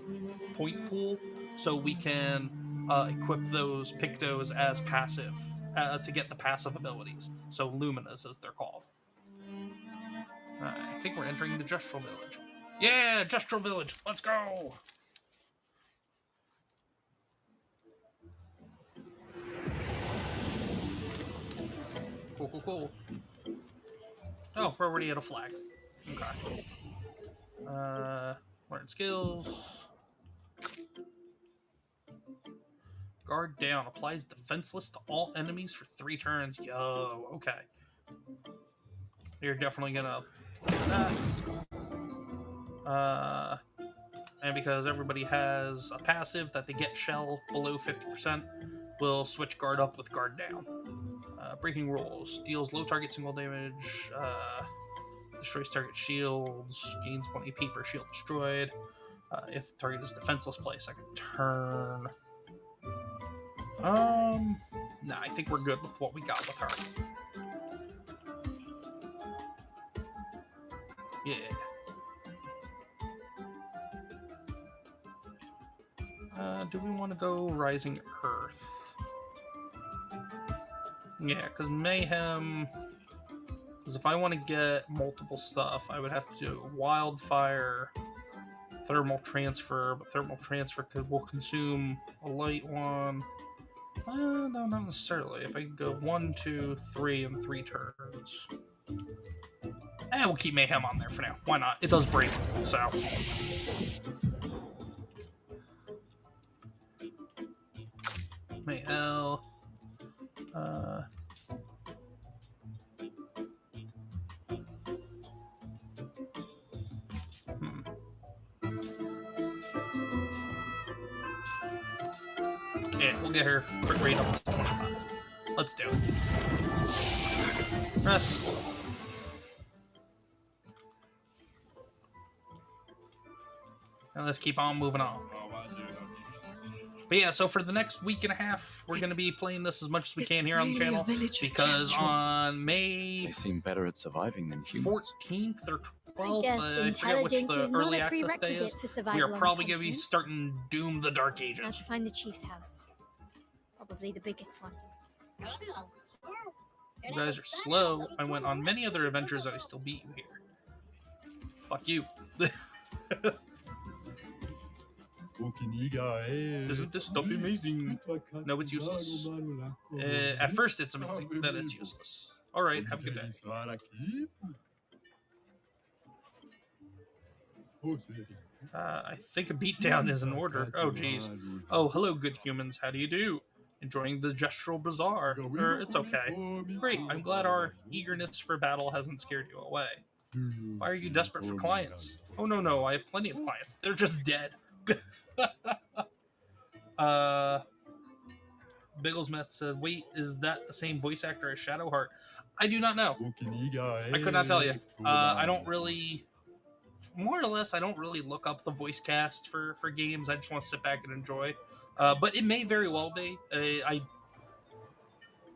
point pool, so we can equip those Pictos as passive, to get the passive abilities. So Luminas, as they're called. I think we're entering the Justral Village. Yeah, Justral Village. Let's go! Cool. Oh, we're already at a flag. Okay. Learn skills. Guard down. Applies defenseless to all enemies for 3 turns. Yo, okay. You're definitely gonna do that. And because everybody has a passive that they get shell below 50%, we'll switch guard up with guard down. Breaking rules. Deals low target single damage. Destroys target shields. Gains 1 AP per shield destroyed. If target is defenseless, play a second turn. Nah, I think we're good with what we got with her. Yeah. Do we want to go Rising Earth? Yeah, because Mayhem... Because if I want to get multiple stuff, I would have to do Wildfire, Thermal Transfer, but Thermal Transfer will consume a light one. No, not necessarily. If I can go 1, 2, 3 in 3 turns. We'll keep Mayhem on there for now. Why not? It does break, so... Mayhem. Yeah, we'll get her crit rate up to 25. Let's do it. Rest. And let's keep on moving on. But yeah, so for the next week and a half, we're going to be playing this as much as we can here on the channel. Because on May... They seem better at surviving than humans. 14th or 12th, I guess I forget which intelligence the is not early a access day is. prerequisite for survival We are on the probably going to be continent. starting Doom the Dark Now Ages. to find the chief's house. Probably the biggest one. You guys are slow. I went on many other adventures that I still beat you here. Fuck you. Isn't this stuff amazing? No, it's useless. At first it's amazing, then it's useless. Alright, have a good day. I think a beatdown is in order. Oh, jeez. Oh, hello, good humans. How do you do? Enjoying the gestural bazaar. It's okay. Great, I'm glad our eagerness for battle hasn't scared you away. Why are you desperate for clients? Oh, no, I have plenty of clients. They're just dead. Bigglesmet said, wait, is that the same voice actor as Shadowheart? I do not know. I could not tell you. I don't really... More or less, I don't really look up the voice cast for games. I just want to sit back and enjoy. But it may very well be.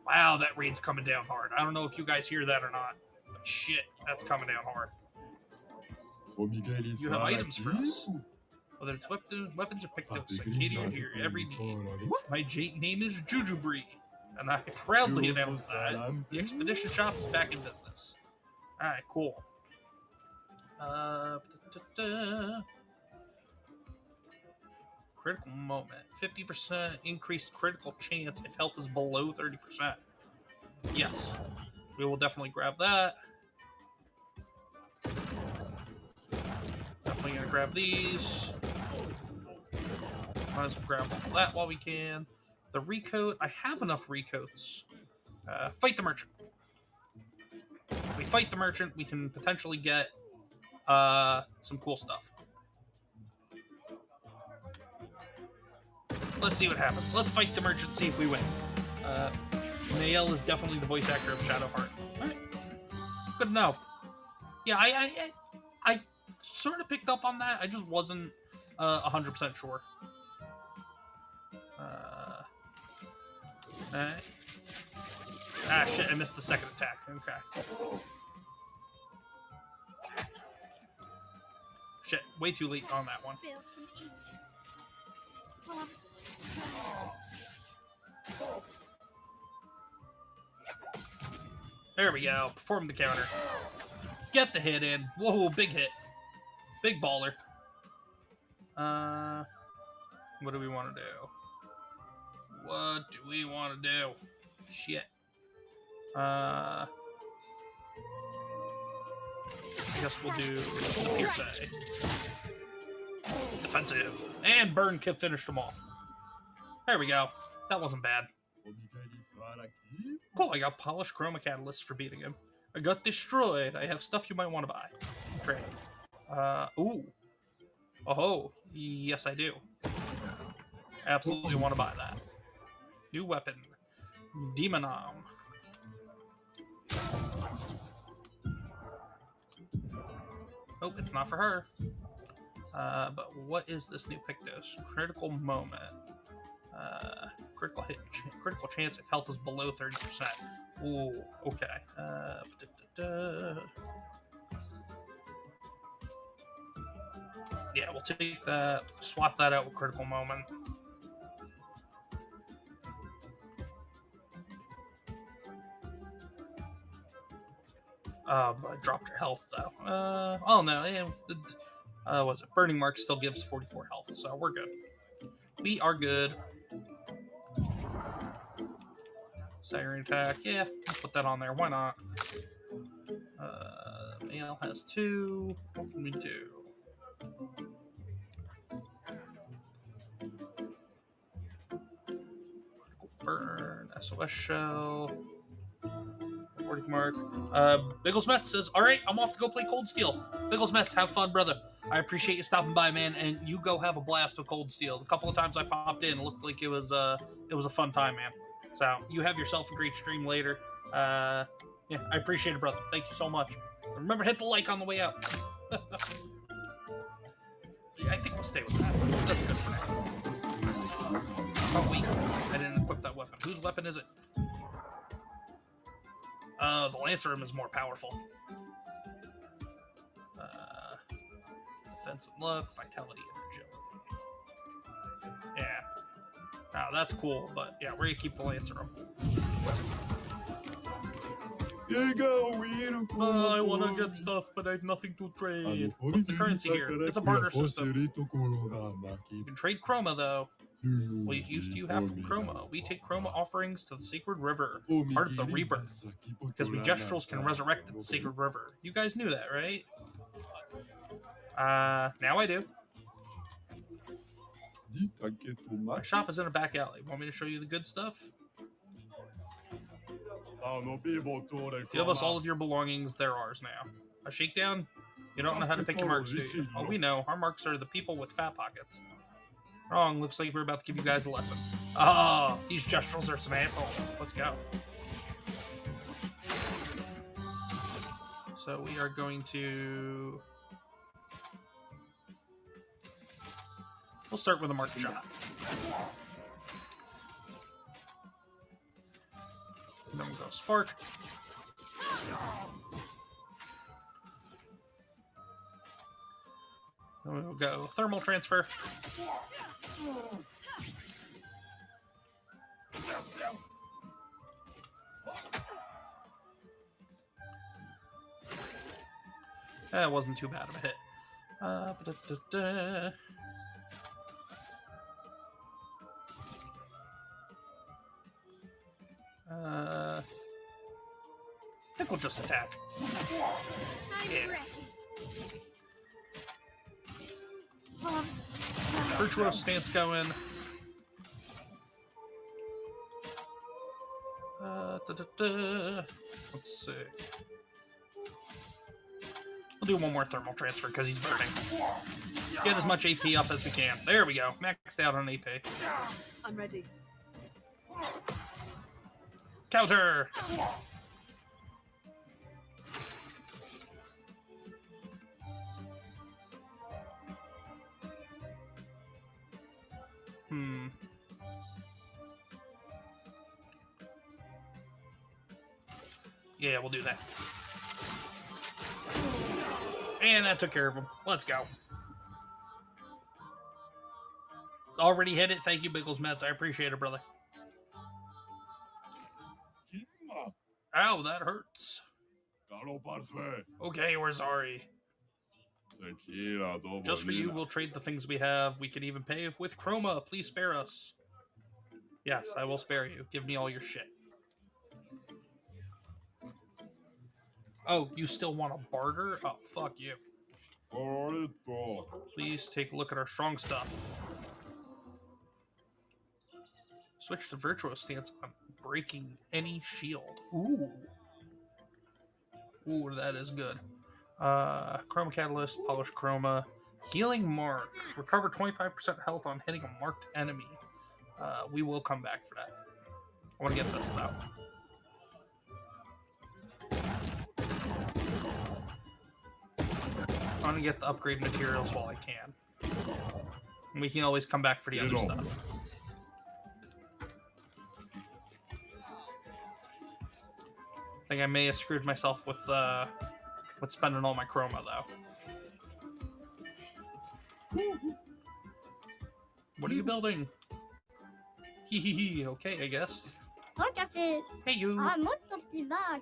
Wow, that raid's coming down hard. I don't know if you guys hear that or not. But shit, that's coming down hard. You have items for us. Whether it's weapons or pickups, I cater here every need. My name is Jujubri, and I proudly announce that the expedition shop is back in business. Alright, cool. Critical moment. 50% increased critical chance if health is below 30%. Yes. We will definitely grab that. Definitely gonna grab these. Might as well grab all that while we can. The recoat. I have enough recoats. Fight the merchant. If we fight the merchant, we can potentially get some cool stuff. Let's see what happens. Let's fight the merchant, see if we win. Nael is definitely the voice actor of Shadowheart. Alright. Good to know. Yeah, I sort of picked up on that. I just wasn't 100% sure. Alright. Ah, shit, I missed the second attack. Okay. Shit, way too late on that one. There we go. Perform the counter. Get the hit in. Whoa, big hit. Big baller. What do we want to do? What do we want to do? Shit. I guess we'll do the Pierce. Defensive. And Burn Kip finished him off. There we go. That wasn't bad. Cool, I got polished chroma catalyst for beating him. I got destroyed. I have stuff you might want to buy. Trade. Ooh. Oh, yes I do. Absolutely want to buy that. New weapon. Demonom. Oh, it's not for her. But what is this new Pictos? Critical moment. Critical hit. Critical chance if health is below 30%. Ooh, okay. Yeah, we'll take that. Swap that out with critical moment. I dropped her health though. Oh no, was it Burning Mark still gives 44 health, so we're good. We are good. Staggering attack, yeah, put that on there. Why not? Male has 2. What can we do? Critical burn, SOS shell. Mark. Bigglesmet says, alright, I'm off to go play Cold Steel. Bigglesmet, have fun, brother. I appreciate you stopping by, man, and you go have a blast with Cold Steel. A couple of times I popped in, it looked like it was a fun time, man. So, you have yourself a great stream later. Yeah, I appreciate it, brother. Thank you so much. Remember, hit the like on the way out. Yeah, I think we'll stay with that. That's good for now. Oh, wait. I didn't equip that weapon. Whose weapon is it? The Lancerum is more powerful. Defense and luck, vitality and agility. Yeah. Now that's cool, but yeah, we're gonna keep the Lancerum. I wanna get stuff, but I have nothing to trade. What's the currency here? It's a barter system. You can trade Chroma, though. What use do you have from Chroma? We take Chroma offerings to the Sacred River, part of the Rebirth, because we Gestrals can resurrect the Sacred River. You guys knew that, right? Now I do. My shop is in a back alley. Want me to show you the good stuff? Give us all of your belongings. They're ours now. A shakedown? You don't know how to pick your marks, do you? Oh, we know. Our marks are the people with fat pockets. Wrong. Looks like we're about to give you guys a lesson. Oh, these gestrels are some assholes. Let's go. So we are going to... We'll start with a marked shot. And then we'll go spark. Then we'll go thermal transfer. That wasn't too bad of a hit. I think we'll just attack. Yeah. Virtuous stance going. Let's see. We'll do one more thermal transfer because he's burning. Get as much AP up as we can. There we go. Maxed out on AP. I'm ready. Counter! Yeah, we'll do that. And that took care of him. Let's go. Already hit it. Thank you, Biggles Mets. I appreciate it, brother. Ow, that hurts. Okay, we're sorry. Just for you, we'll trade the things we have. We can even pay with Chroma. Please spare us. Yes, I will spare you. Give me all your shit. Oh, you still want to barter? Oh, fuck you. Please take a look at our strong stuff. Switch to Virtuous Stance on breaking any shield. Ooh. Ooh, that is good. Chroma Catalyst, Polish Chroma, Healing Mark. Recover 25% health on hitting a marked enemy. We will come back for that. I want to get this, though. I want to get the upgrade materials while I can. And we can always come back for the other stuff. I think I may have screwed myself with spending all my chroma, though. What are you building? Hee hee hee. Okay, I guess. Hey, you.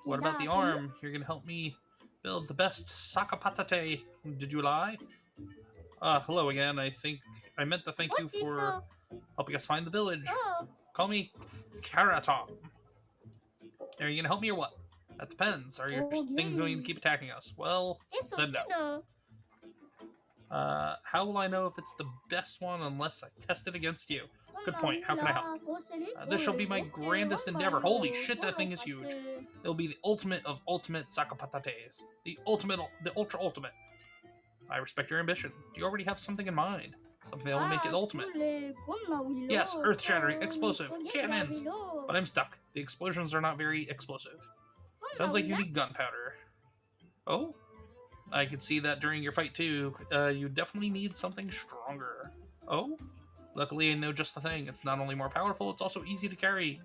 What about the arm? You're gonna help me build the best sakapatate. Did you lie? Hello again. I meant to thank you for helping us find the village. Call me Karatom. Are you gonna help me or what? That depends. Are your things going to keep attacking us? Well, then no. How will I know if it's the best one unless I test it against you? Good point. How can I help? This shall be my grandest endeavor. Holy shit, that thing is huge. It'll be the ultimate of ultimate sakapatates. The ultra ultimate. I respect your ambition. Do you already have something in mind? Something that will make it ultimate? Yes, earth-shattering, explosive, cannons. But I'm stuck. The explosions are not very explosive. Sounds like you need gunpowder. Oh? I could see that during your fight, too. You definitely need something stronger. Oh? Luckily, I know just the thing. It's not only more powerful, it's also easy to carry.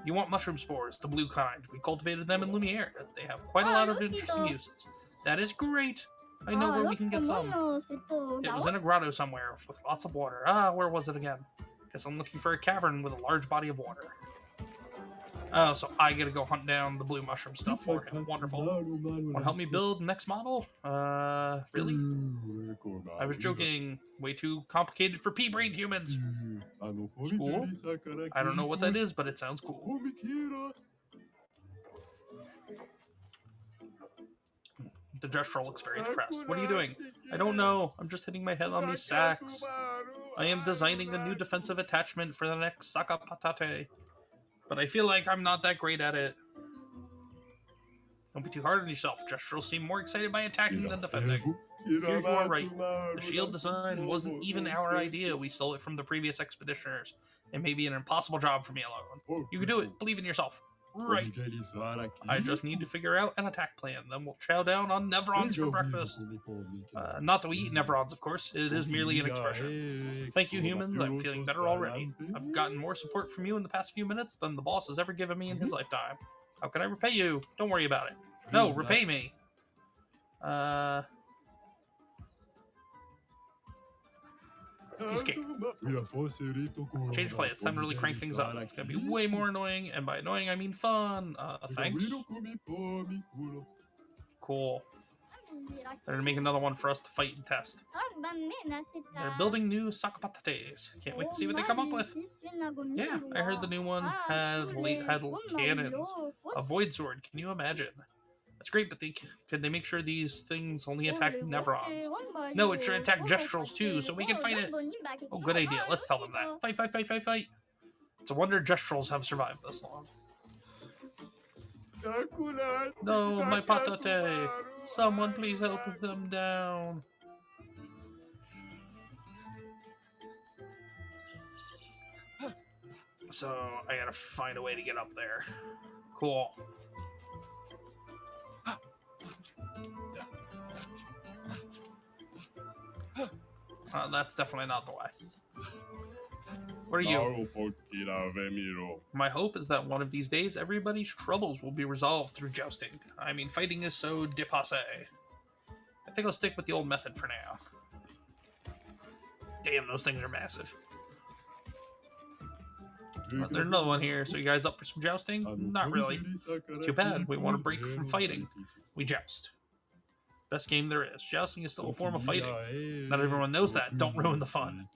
You want mushroom spores, the blue kind. We cultivated them in Lumiere. They have quite a lot of interesting uses. That is great. I know where we can get some. It was in a grotto somewhere, with lots of water. Where was it again? Guess I'm looking for a cavern with a large body of water. Oh, so I gotta go hunt down the blue mushroom stuff for him. Wonderful. Want to help me build next model? Really? I was joking. Way too complicated for pea-brained humans. Cool. I don't know what that is, but it sounds cool. The gesture looks very depressed. What are you doing? I don't know. I'm just hitting my head on these sacks. I am designing a new defensive attachment for the next Saka Patate, but I feel like I'm not that great at it. Don't be too hard on yourself. Gestrels seem more excited by attacking than defending. Fear you are right. The shield design wasn't even our idea. We stole it from the previous expeditioners. It may be an impossible job for me alone. You can do it. Believe in yourself. Right. I just need to figure out an attack plan. Then we'll chow down on Nevrons for breakfast. Not that we eat Nevrons, of course. It is merely an expression. Thank you, humans. I'm feeling better already. I've gotten more support from you in the past few minutes than the boss has ever given me in his lifetime. How can I repay you? Don't worry about it. No, repay me. Escape. Change play. It's time to really crank things up. It's gonna be way more annoying, and by annoying I mean fun. Thanks. Cool. They're gonna make another one for us to fight and test. They're building new sakapatates. Can't wait to see what they come up with. Yeah, I heard the new one had cannons. A void sword. Can you imagine? That's great, but could they make sure these things only attack Nevrons? No, it should attack Gestrels too, so we can fight it. Oh, good idea. Let's tell them that. Fight, fight, fight, fight, fight. It's a wonder Gestrels have survived this long. No, my patate. Someone please help them down. So, I gotta find a way to get up there. Cool. That's definitely not the way. What are you? My hope is that one of these days everybody's troubles will be resolved through jousting. I mean, fighting is so dépassé. I think I'll stick with the old method for now. Damn, those things are massive. Well, there's another one here, so you guys up for some jousting? Not really. It's too bad. We want to break from fighting. We joust. Best game there is. Jousting is still a form of fighting. Not everyone knows that. Don't ruin the fun.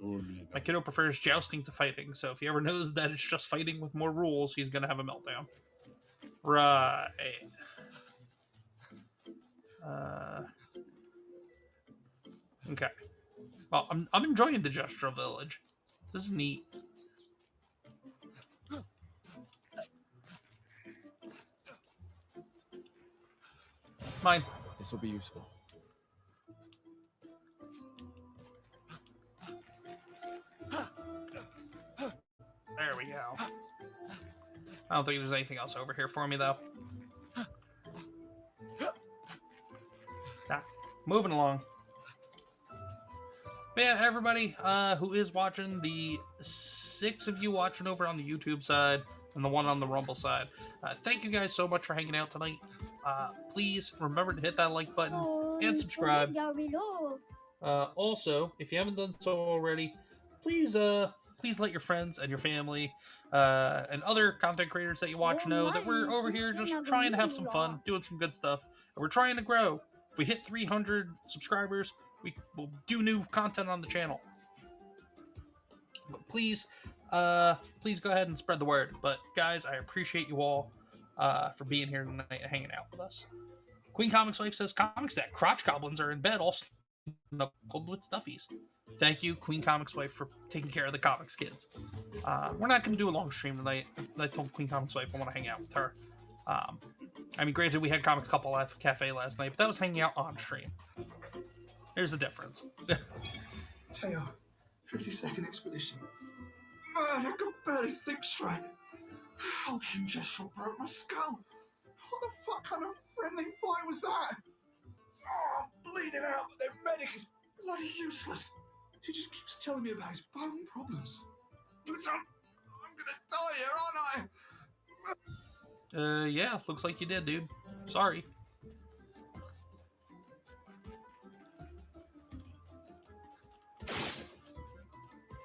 My kiddo prefers jousting to fighting, so if he ever knows that it's just fighting with more rules, he's gonna have a meltdown. Right. Okay. Well, I'm enjoying the Gestural Village. This is neat. Mine. This will be useful. There we go. I don't think there's anything else over here for me, though. Nah, moving along. But yeah, everybody who is watching, the 6 of you watching over on the YouTube side and the one on the Rumble side, thank you guys so much for hanging out tonight. Please remember to hit that like button and subscribe. Also, if you haven't done so already, please let your friends and your family and other content creators that you watch know that we're over here just trying to have some fun, doing some good stuff, and we're trying to grow. If we hit 300 subscribers, we will do new content on the channel. But please go ahead and spread the word. But guys, I appreciate you all for being here tonight and hanging out with us. Queen Comix Wife says, Comix Dad, crotch goblins are in bed all snuggled with stuffies. Thank you, Queen Comix Wife, for taking care of the comics kids. We're not going to do a long stream tonight. I told Queen Comix Wife I want to hang out with her. I mean, granted, we had Comics Couple at Cafe last night, but that was hanging out on stream. There's a difference. Teo, 52nd Expedition. Man, I could barely think straight. How King Gestrel broke my skull? What the fuck kind of friendly fight was that? Oh, I'm bleeding out, but their medic is bloody useless. He just keeps telling me about his bone problems. But I'm gonna die here, aren't I? Yeah, looks like you did, dude. Sorry.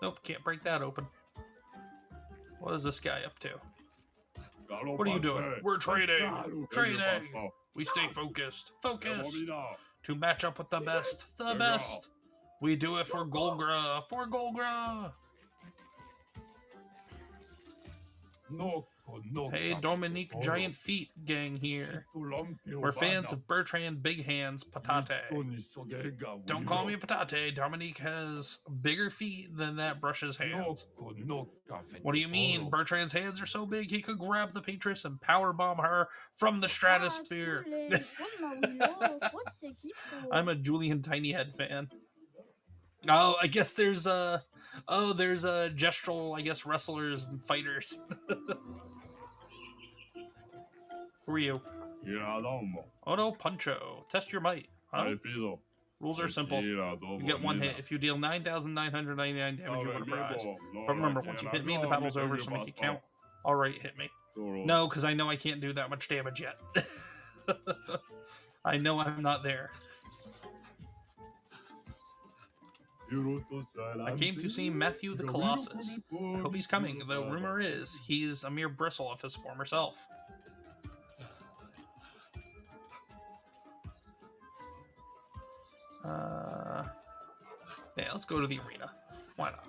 Nope, can't break that open. What is this guy up to? What are you doing? We're trading! Trading! We stay focused. Focused! To match up with the best. The best! We do it for Golgra! For Golgra! Hey, Dominique Giant Feet gang here. We're fans of Bertrand Big Hands Patate. Don't call me a patate. Dominique has bigger feet than that brush's hands. What do you mean? Bertrand's hands are so big he could grab the Patris and powerbomb her from the stratosphere. I'm a Julian Tinyhead fan. Oh, I guess there's there's gestural, I guess, wrestlers and fighters. Who are you? Oh no, Puncho. Test your might. Huh? Rules are simple. You get one hit. If you deal 9,999 damage, you win a prize. But remember, once you hit me, the battle's over, so make it count. Alright, hit me. No, because I know I can't do that much damage yet. I know I'm not there. I came to see Matthew the Colossus. I hope he's coming, though rumor is he's a mere bristle of his former self. Yeah, let's go to the arena. Why not?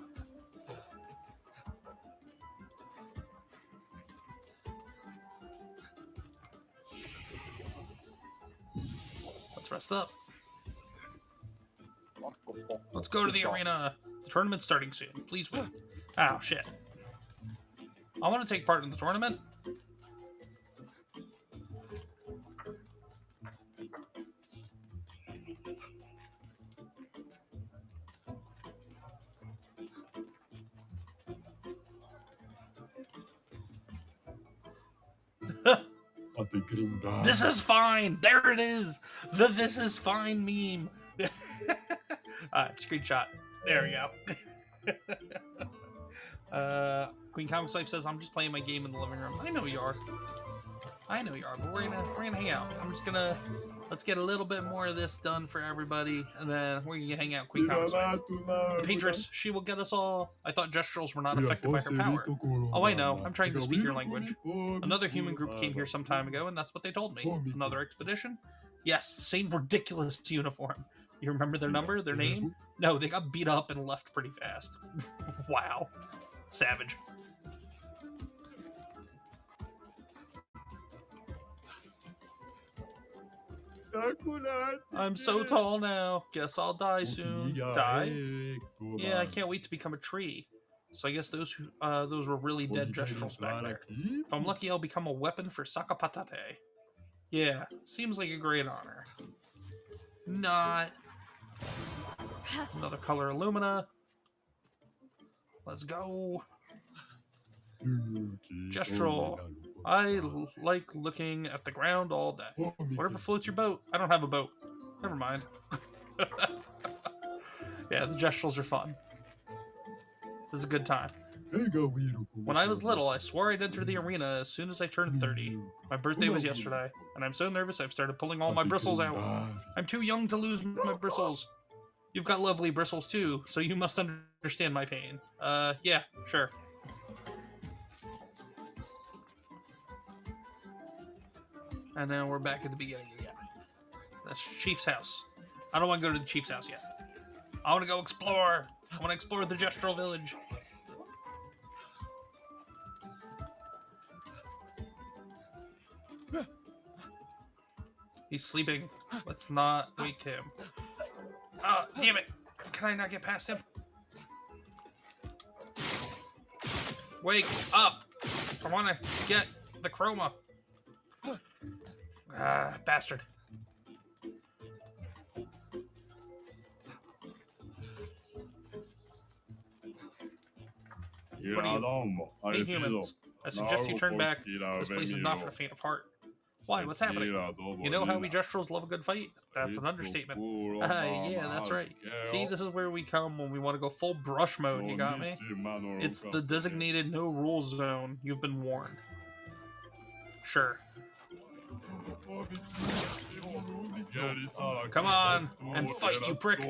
Let's rest up. Let's go to the arena. The tournament's starting soon. Please win. Oh, shit. I want to take part in the tournament. This is fine. There it is. The "this is fine" meme. Screenshot. There we go. Queen Comics Life says, "I'm just playing my game in the living room." I know you are. I know you are, but we're gonna hang out. Let's get a little bit more of this done for everybody, and then we're gonna hang out. Queen Comics Life. The Patris, she will get us all. I thought gesturals were not affected by her power. Oh, I know. I'm trying to speak your language. Another human group came here some time ago, and that's what they told me. Another expedition? Yes, same ridiculous uniform. You remember their number, their name? No, they got beat up and left pretty fast. Wow. Savage. I'm so tall now. Guess I'll die soon. Die? Yeah, I can't wait to become a tree. So I guess those were really dead gesturals back there. If I'm lucky, I'll become a weapon for Sakapatate. Yeah, seems like a great honor. Not. Another color Illumina. Let's go. Gestural. I like looking at the ground all day. Whatever floats your boat. I don't have a boat. Never mind. Yeah, the gesturals are fun. This is a good time. When I was little, I swore I'd enter the arena as soon as I turned 30. My birthday was yesterday, and I'm so nervous I've started pulling all my bristles out. I'm too young to lose my bristles. You've got lovely bristles too, so you must understand my pain. Yeah, sure. And then we're back at the beginning again. That's Chief's house. I don't want to go to the Chief's house yet. I want to go explore. I want to explore the gestural village. He's sleeping. Let's not wake him. Ah, damn it. Can I not get past him? Wake up. I want to get the chroma. Ah, bastard. What are you? Hey, humans. I suggest you turn back. This place is not for the faint of heart. Why? What's happening? You know how we gesturals love a good fight? That's an understatement. Yeah, that's right. See, this is where we come when we want to go full brush mode, you got me? It's the designated no rules zone. You've been warned. Sure. Come on, and fight, you prick.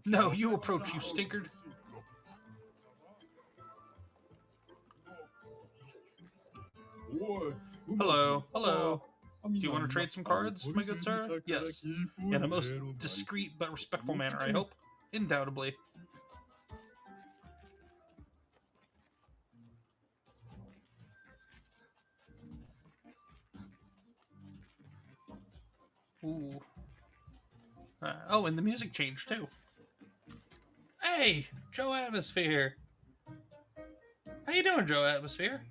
No, you approach, you stinkard. Hello, hello. Do you want to trade some cards, my good sir? Yes. In a most discreet but respectful manner, I hope. Undoubtedly. Ooh. Oh, and the music changed too. Hey, Joe Atmosphere. How you doing, Joe Atmosphere?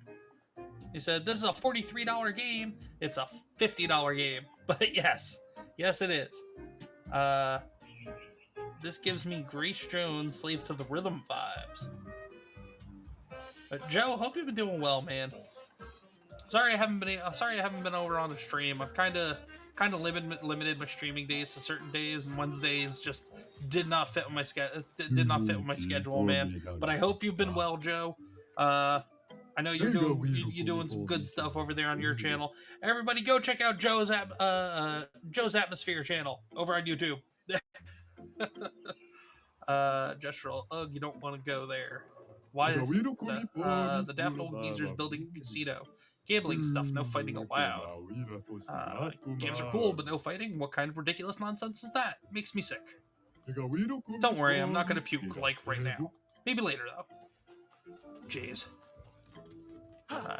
He said, this is a $43 game. It's a $50 game. But yes, it is. This gives me Grace Jones, Slave to the Rhythm vibes. But Joe, hope you've been doing well, man. Sorry I haven't been over on the stream. I've kind of limited my streaming days to certain days, and Wednesdays just did not fit with my schedule, man. But I hope you've been well, Joe. I know you're doing some good stuff over there on your channel. Everybody, go check out Joe's Atmosphere channel over on YouTube. Gestural. Ugh, you don't want to go there. Why? The daft old geezer's building a casino. Gambling stuff, no fighting allowed. Games are cool, but no fighting? What kind of ridiculous nonsense is that? Makes me sick. Don't worry, I'm not gonna puke, like, right now. Maybe later, though. Jeez.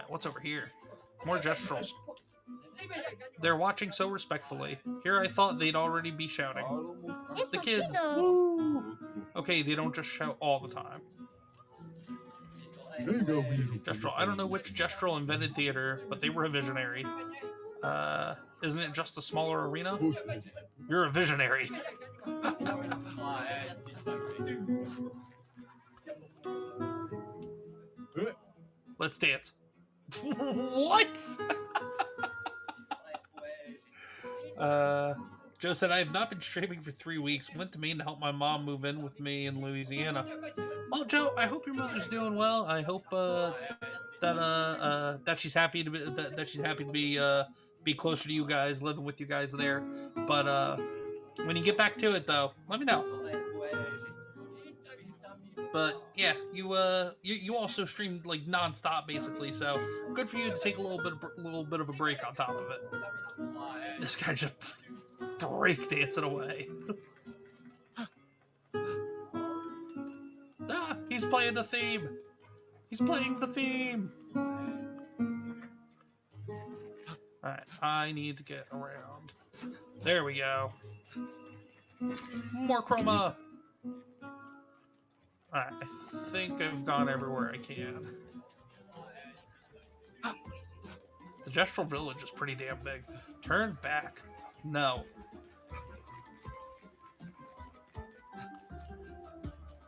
What's over here? More gestuals. They're watching so respectfully. Here I thought they'd already be shouting. The kids, woo! Okay, they don't just shout all the time. Gestural. I don't know which gestural invented theater, but they were a visionary. Isn't it just a smaller arena? You're a visionary. Let's dance. What? Joe said, I have not been streaming for 3 weeks. Went to Maine to help my mom move in with me in Louisiana. Well, Joe, I hope your mother's doing well. I hope that she's happy to be closer to you guys, living with you guys there. But when you get back to it, though, let me know. But yeah, you also streamed like nonstop basically, so good for you to take a little bit of a break on top of it. This guy just break dancing away. He's playing the theme. He's playing the theme. Alright, I need to get around. There we go. More chroma. Alright, I think I've gone everywhere I can. The Gestural Village is pretty damn big. Turn back. No.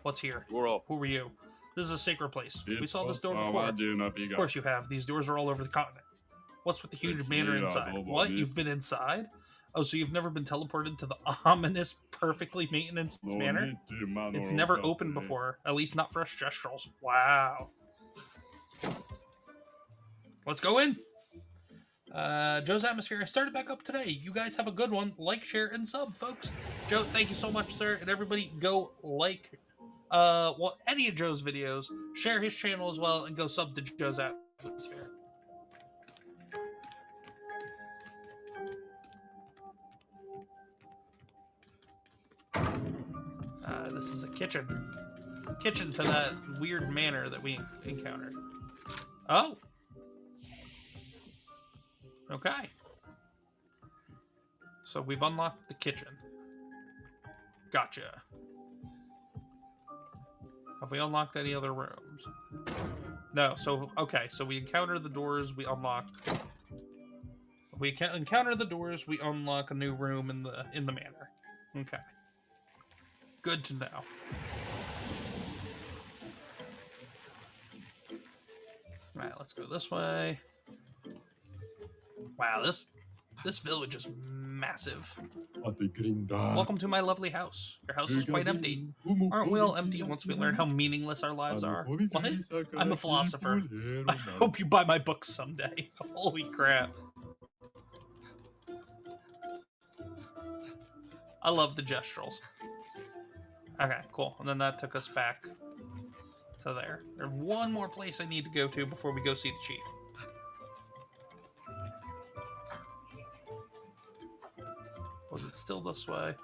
What's here? Who are you? This is a sacred place. We saw this door before. Of course you have. These doors are all over the continent. What's with the huge manor inside? What? You've been inside? Oh, so you've never been teleported to the ominous, perfectly maintenance manor? It's never opened before. At least not for us Gestrals. Wow. Let's go in. Joe's Atmosphere, I started back up today. You guys have a good one. Like, share, and sub, folks. Joe, thank you so much, sir. And everybody go like any of Joe's videos. Share his channel as well, and go sub to Joe's Atmosphere. This is a kitchen. Kitchen to that weird manor that we encountered. Oh. Okay. So we've unlocked the kitchen. Gotcha. Have we unlocked any other rooms? No. So, okay. So we encounter the doors, we unlock. We encounter the doors, we unlock a new room in the manor. Okay. Good to know. Alright, let's go this way. Wow, this village is massive. Welcome to my lovely house. Your house is quite empty. Aren't we all empty once we learn how meaningless our lives are? What? I'm a philosopher. I hope you buy my books someday. Holy crap. I love the gestuals. Okay, cool. And then that took us back to there. There's one more place I need to go to before we go see the chief. Was it still this way?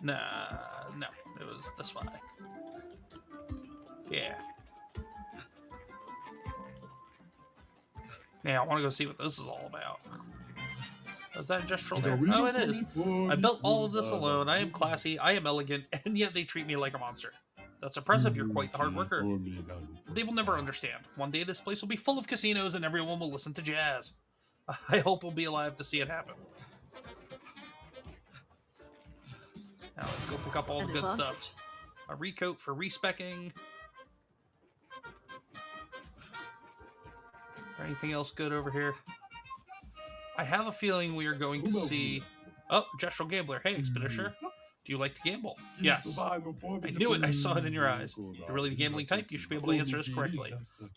Nah, no. It was this way. Yeah. Yeah, I want to go see what this is all about. Is that a gestural there? Oh, it is. I built all of this alone. I am classy, I am elegant, and yet they treat me like a monster. That's impressive. You're quite the hard worker. They will never understand. One day this place will be full of casinos and everyone will listen to jazz. I hope we'll be alive to see it happen. Now let's go pick up all the good stuff. A recoat for respecking. Anything else good over here? I have a feeling we are going to see... Oh, Gestural Gambler. Hey, Expeditioner. Do you like to gamble? Yes. I knew it. I saw it in your eyes. If you're really the gambling type, you should be able to answer this correctly.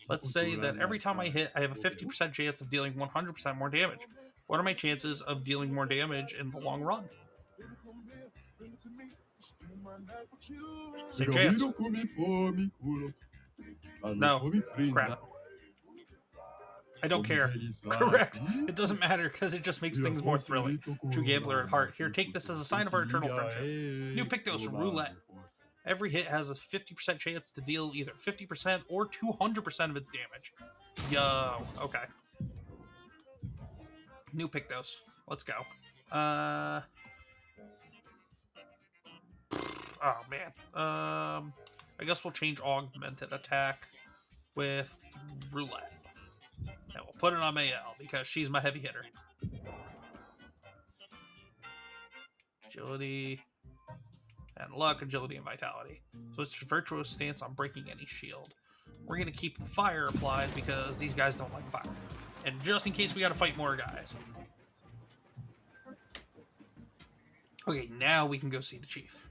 Let's say that every time I hit, I have a 50% chance of dealing 100% more damage. What are my chances of dealing more damage in the long run? Same chance. No. Crap. I don't care. Correct. It doesn't matter because it just makes things more thrilling. True gambler at heart. Here, take this as a sign of our eternal friendship. New Pictos Roulette. Every hit has a 50% chance to deal either 50% or 200% of its damage. Yo. Okay. New Pictos. Let's go. Oh, man. I guess we'll change Augmented Attack with Roulette. And we'll put it on Mayel because she's my heavy hitter. Agility and luck, agility and vitality. So it's virtuous stance on breaking any shield. We're going to keep the fire applied because these guys don't like fire. And just in case we got to fight more guys. Okay, now we can go see the chief.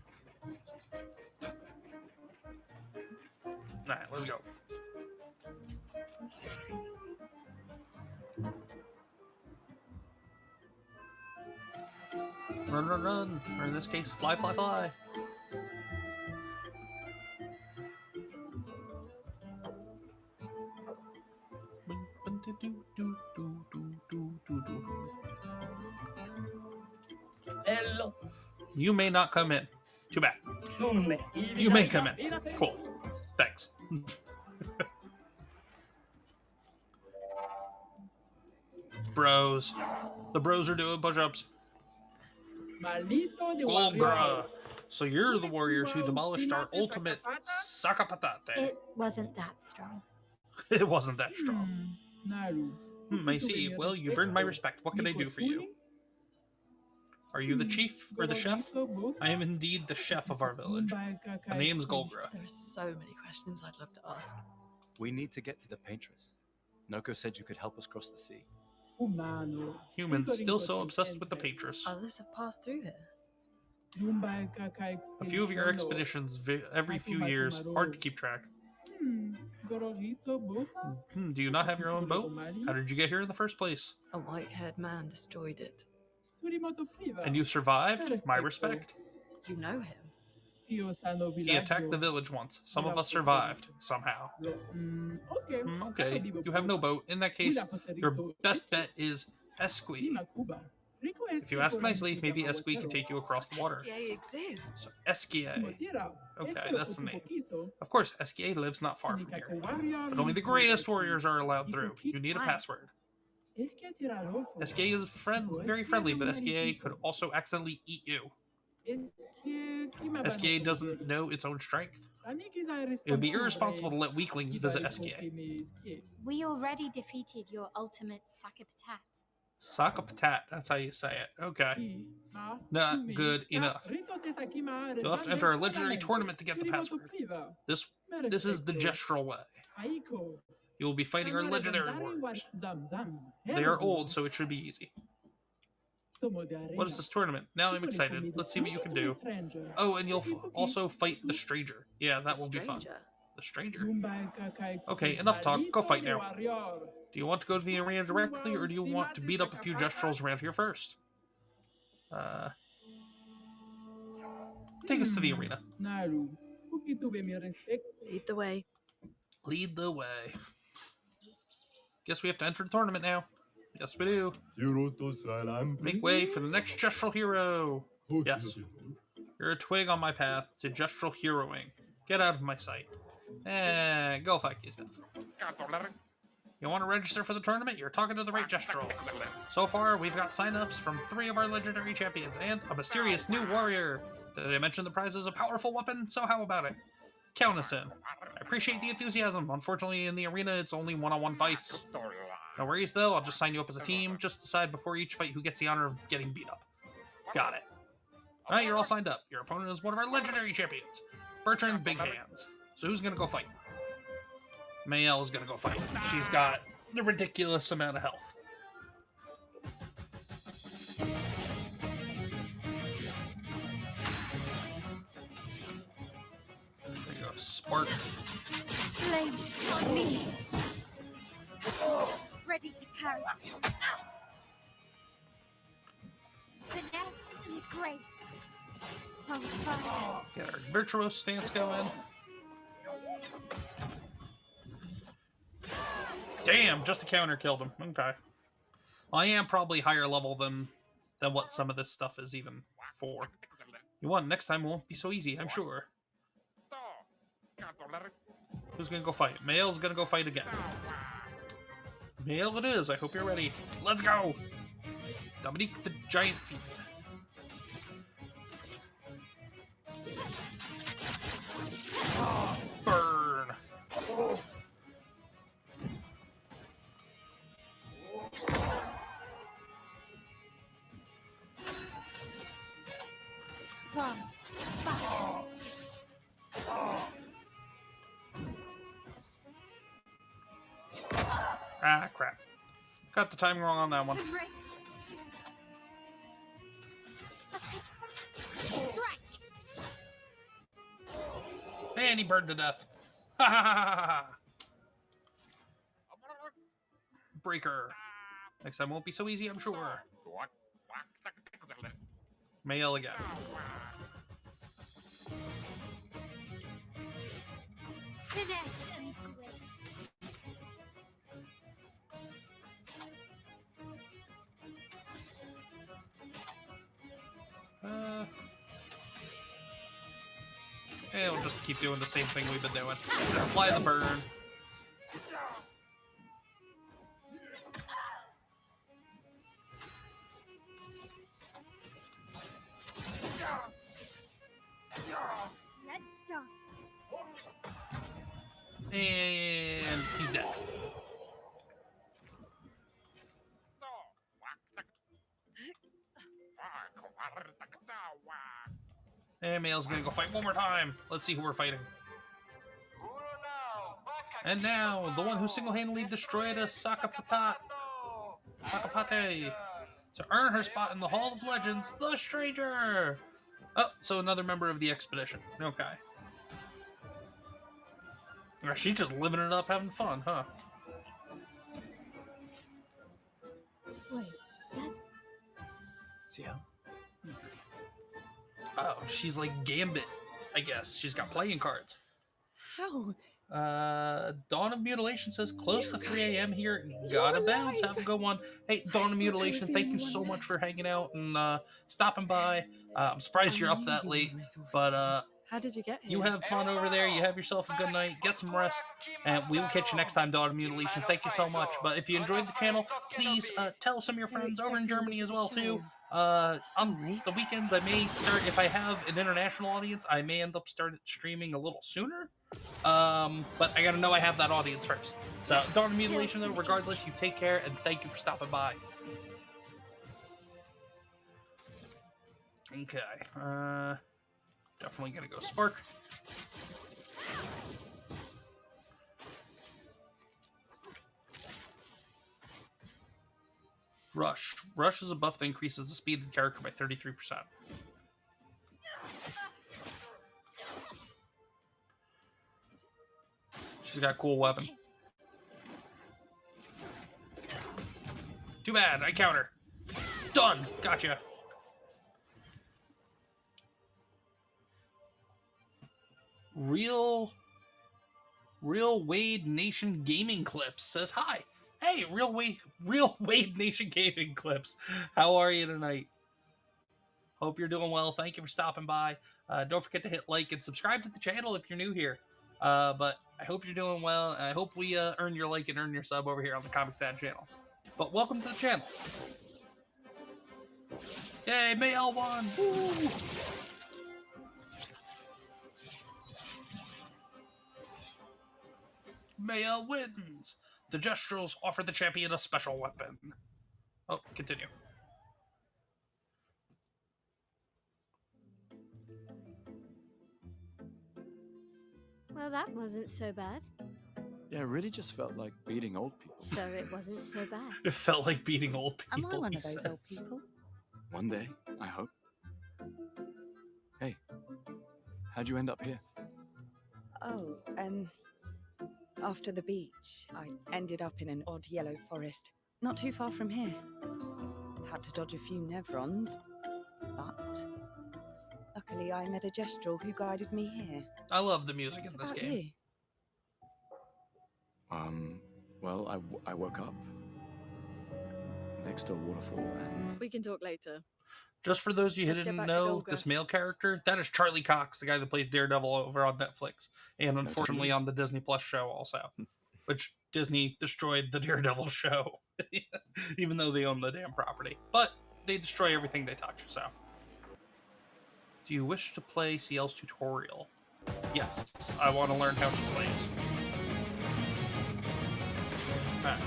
Alright, let's go. Run, run, run. Or in this case, fly, fly, fly. Hello. You may not come in. Too bad. You may come in. Cool. Thanks. Bros. The bros are doing push-ups. Golgra. So you're the warriors who demolished our ultimate Sakapatate. It wasn't that strong. It wasn't that strong. I see. Well, you've earned my respect. What can I do for you? Are you the chief or the chef? I am indeed the chef of our village. My name's Golgra. There are so many questions I'd love to ask. We need to get to the paintress. Noko said you could help us cross the sea. Humans still so obsessed with the paintress. Others have passed through here. A few of your expeditions every few years. Hard to keep track. Do you not have your own boat? How did you get here in the first place? A white-haired man destroyed it. And you survived? My respect. You know him? He attacked the village once. Some of us survived, somehow. Okay, you have no boat. In that case, your best bet is Esqui. If you ask nicely, maybe Esqui can take you across the water. SPA exists. So, Esquia. Okay, that's the name. Of course, Esquia lives not far from here. But only the greatest warriors are allowed through. You need a password. Esquia is very friendly, but Esquia could also accidentally eat you. Esquia doesn't know its own strength. It would be irresponsible to let weaklings visit Esquia. We already defeated your ultimate Sakapatat. Sakapatat, that's how you say it. Okay. Not good enough. You'll have to enter a legendary tournament to get the password. This is the gestural way. You will be fighting our legendary warriors. They are old, so it should be easy. What is this tournament? Now I'm excited. Let's see what you can do. Oh, and you'll also fight the stranger. Yeah, that will be fun. The stranger? Okay, enough talk. Go fight now. Do you want to go to the arena directly, or do you want to beat up a few gesturals around here first? Take us to the arena. Lead the way. Lead the way. Guess we have to enter the tournament now. Yes, we do. Make way for the next gestural hero. Yes. You're a twig on my path to gestural heroing. Get out of my sight. Go fuck yourself. You want to register for the tournament? You're talking to the right gestural. So far, we've got signups from 3 of our legendary champions and a mysterious new warrior. Did I mention the prize is a powerful weapon? So how about it? Count us in. I appreciate the enthusiasm. Unfortunately, in the arena, it's only one-on-one fights. No worries, though. I'll just sign you up as a team. Just decide before each fight who gets the honor of getting beat up. Got it. All right, you're all signed up. Your opponent is one of our legendary champions, Bertrand Big Hands. So who's going to go fight? Mayel is going to go fight. She's got a ridiculous amount of health. There you go, Spark. Flames on me. Ready to parry. Finesse and grace. On fire. Get our virtuose stance going. Damn, just a counter killed him. Okay. Well, I am probably higher level than what some of this stuff is even for. You won. Next time won't be so easy, I'm sure. Who's gonna go fight? Mayel's gonna go fight again. Mayel it is. I hope you're ready. Let's go! Dominique the Giant Feet. Burn! From fire. Ah, crap. Got the timing wrong on that one. Strike. And he burned to death. Ha ha ha ha ha! Breaker. Next time won't be so easy, I'm sure. Mayel again. Finesse and grace. Yeah, we'll just keep doing the same thing we've been doing. Apply the burn. Let's dance. And he's dead. And Mayel's gonna go fight one more time. Let's see who we're fighting. And now, the one who single-handedly destroyed a Sakapate, to earn her spot in the Hall of Legends, the Stranger! Oh, so another member of the expedition. Okay. She's just living it up, having fun, huh? Wait, that's See how? Oh, she's like Gambit, I guess. She's got playing cards. How? Dawn of Mutilation says close to 3 a.m. here. Gotta bounce. Have a good one. Hey, Dawn of Mutilation, thank you so much for hanging out and stopping by. I'm surprised you're up that late, but How did you get here? you have fun over there. You have yourself a good night. Get some rest, and we will catch you next time, Dawn of Mutilation. Thank you so much. But if you enjoyed the channel, please tell some of your friends over in Germany as well too. On the weekends, I may start, if I have an international audience, I may end up streaming a little sooner. But I gotta know I have that audience first. So, Dawn of Mutilation, though, regardless, you take care, and thank you for stopping by. Okay, definitely gonna go Spark. Rush. Rush is a buff that increases the speed of the character by 33%. She's got a cool weapon. Too bad, I counter. Done! Gotcha. Real Wade Nation Gaming Clips says hi. Hey, Real Wade Nation Gaming Clips. How are you tonight? Hope you're doing well. Thank you for stopping by. Don't forget to hit like and subscribe to the channel if you're new here. But I hope you're doing well, and I hope we earn your like and earn your sub over here on the Comics Dad channel. But welcome to the channel. Yay, Mayel won! Woo! Mayel wins! The Gestrals offer the champion a special weapon. Oh, continue. Well, that wasn't so bad. Yeah, it really just felt like beating old people. So it wasn't so bad. It felt like beating old people. Am I one he of those old says. people? One day, I hope. Hey, how'd you end up here? Oh, after the beach, I ended up in an odd yellow forest, not too far from here. Had to dodge a few Nevrons, but luckily I met a Gestral who guided me here. I love the music What in this about game. you? Well, I woke up next to a waterfall and... We can talk later. Just for those of you who Let's get didn't back to know, Golga. this male character, that is Charlie Cox, the guy that plays Daredevil over on Netflix, and unfortunately on the Disney Plus show also, which Disney destroyed the Daredevil show, even though they own the damn property. But they destroy everything they touch, so. Do you wish to play CL's tutorial? Yes, I want to learn how she plays. Alright.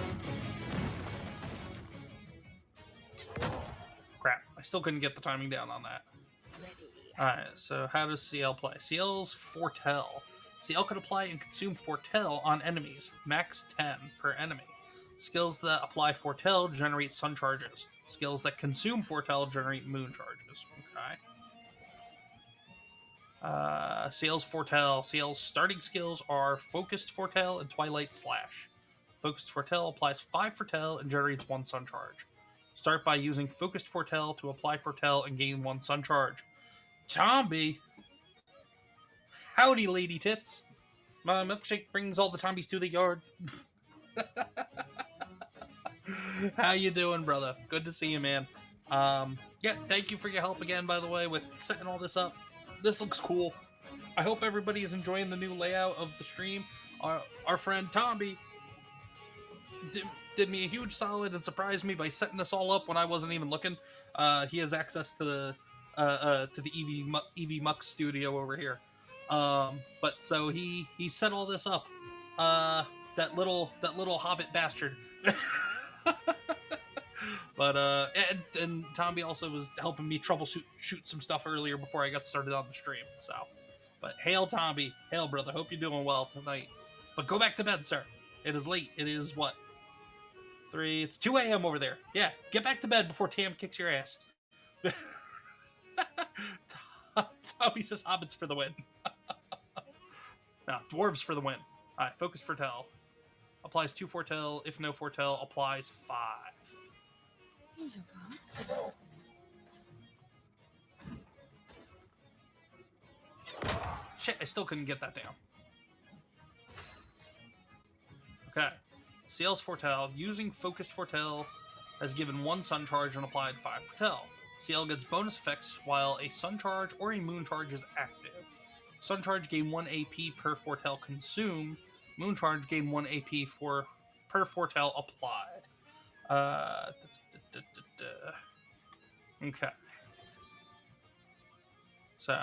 Crap, I still couldn't get the timing down on that. Alright, so how does CL play? CL's Foretell. CL can apply and consume Foretell on enemies, max 10 per enemy. Skills that apply Foretell generate Sun Charges. Skills that consume Foretell generate Moon Charges. Okay. CL's Foretell. CL's starting skills are Focused Foretell and Twilight Slash. Focused Foretell applies 5 Foretell and generates 1 Sun Charge. Start by using Focused Foretell to apply Foretell and gain 1 Sun Charge. Tomby! Howdy, lady tits! My milkshake brings all the Tombies to the yard. How you doing, brother? Good to see you, man. Yeah, thank you for your help again, by the way, with setting all this up. This looks cool. I hope everybody is enjoying the new layout of the stream. Our friend Tomby did me a huge solid and surprised me by setting this all up when I wasn't even looking. He has access to the EV Mux studio over here. But so he set all this up. That little hobbit bastard. But and Tomby also was helping me shoot some stuff earlier before I got started on the stream. So, but hail Tomby, hail brother. Hope you're doing well tonight. But go back to bed, sir. It is late. It is what? 3. It's 2 a.m. over there. Yeah, get back to bed before Tam kicks your ass. Tommy says hobbits for the win. No, dwarves for the win. Alright, focus Foretell. Applies 2 Foretell. If no Foretell, applies 5. Here's your card. Shit, I still couldn't get that down. Okay. CL's Foretell. Using Focused Foretell has given 1 Sun Charge and applied 5 Foretell. CL gets bonus effects while a Sun Charge or a Moon Charge is active. Sun Charge gain 1 AP per Foretell consumed. Moon Charge gain 1 AP per Foretell applied. Okay. So,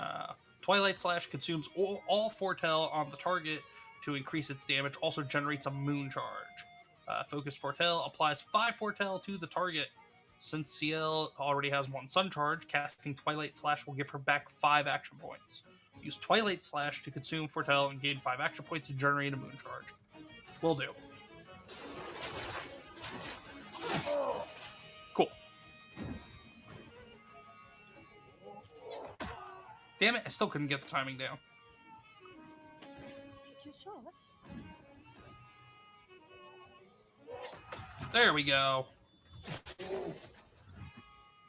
Twilight Slash consumes all Foretell on the target to increase its damage. Also generates a Moon Charge. Focused Foretell applies 5 Foretell to the target. Since CL already has 1 Sun Charge, casting Twilight Slash will give her back 5 action points. Use Twilight Slash to consume Foretell and gain 5 action points to generate a Moon Charge. Will do. Cool. Damn it, I still couldn't get the timing down. Take your shot. There we go.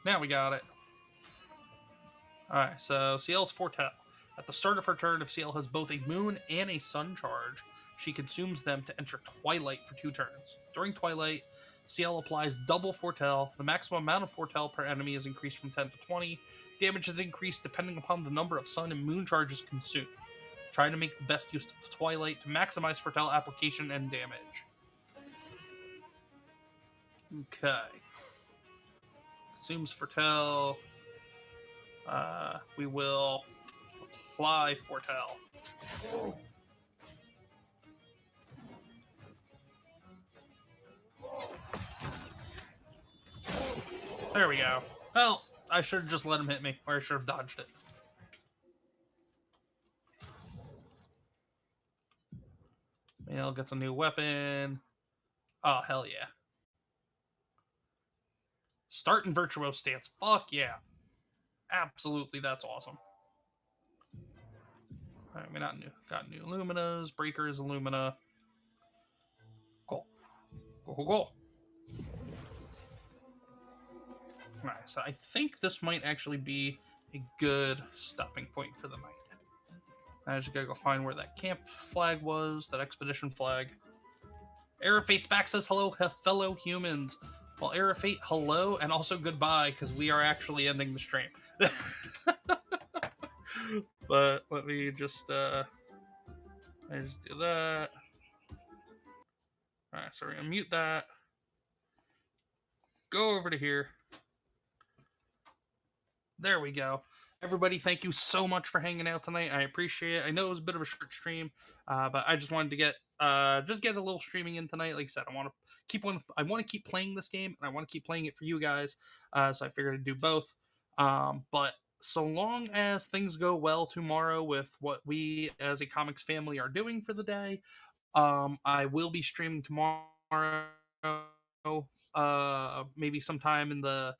Now we got it. Alright, so CL's Foretell. At the start of her turn, if CL has both a Moon and a Sun Charge, she consumes them to enter Twilight for 2 turns. During Twilight, CL applies double Foretell. The maximum amount of Foretell per enemy is increased from 10 to 20. Damage is increased depending upon the number of Sun and Moon Charges consumed. Trying to make the best use of Twilight to maximize Foretell application and damage. Okay. Consumes Foretell. We will apply Foretell. There we go. Well, I should have just let him hit me, or I should have dodged it. Male gets a new weapon. Oh, hell yeah. Start in Virtuose stance. Fuck yeah. Absolutely, that's awesome. Alright, we got new Luminas. Breakers, Illumina. Cool. Cool. Alright, so I think this might actually be a good stopping point for the night. I just gotta go find where that camp flag was, that expedition flag. Arafate's back says hello, fellow humans. Well, Arafate, hello, and also goodbye, because we are actually ending the stream. But let me just do that. Alright, so we're gonna mute that. Go over to here. There we go. Everybody, thank you so much for hanging out tonight. I appreciate it. I know it was a bit of a short stream, but I just wanted to get a little streaming in tonight. Like I said, I want to keep playing this game, and I want to keep playing it for you guys. So I figured I'd do both. But so long as things go well tomorrow with what we as a comics family are doing for the day, I will be streaming tomorrow. Maybe sometime in the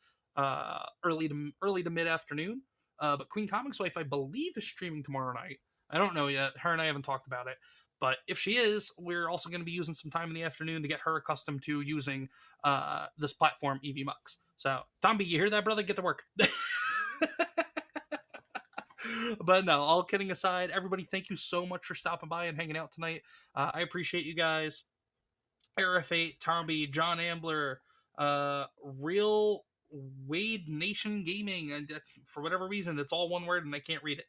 early to mid afternoon. But Queen Comics Wife, I believe, is streaming tomorrow night. I don't know yet. Her and I haven't talked about it. But if she is, we're also going to be using some time in the afternoon to get her accustomed to using this platform, EV Mux. So, Tomby, you hear that, brother? Get to work. But no, all kidding aside, everybody, thank you so much for stopping by and hanging out tonight. I appreciate you guys. Arafate, Tomby, John Ambler, Real Wade Nation Gaming, and for whatever reason, it's all one word and I can't read it.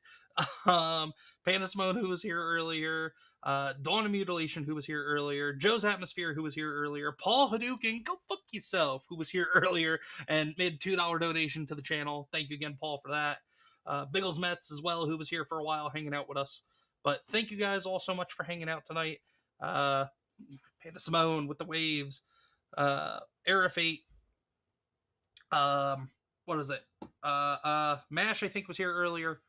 Panda Simone, who was here earlier, Dawn of Mutilation, who was here earlier, Joe's Atmosphere, who was here earlier, Paul Hadouken, go fuck yourself, who was here earlier and made a $2 donation to the channel. Thank you again, Paul, for that. Biggles Metz as well, who was here for a while hanging out with us. But thank you guys all so much for hanging out tonight. Panda Simone with the waves, Arafate, what is it? Mash, I think, was here earlier.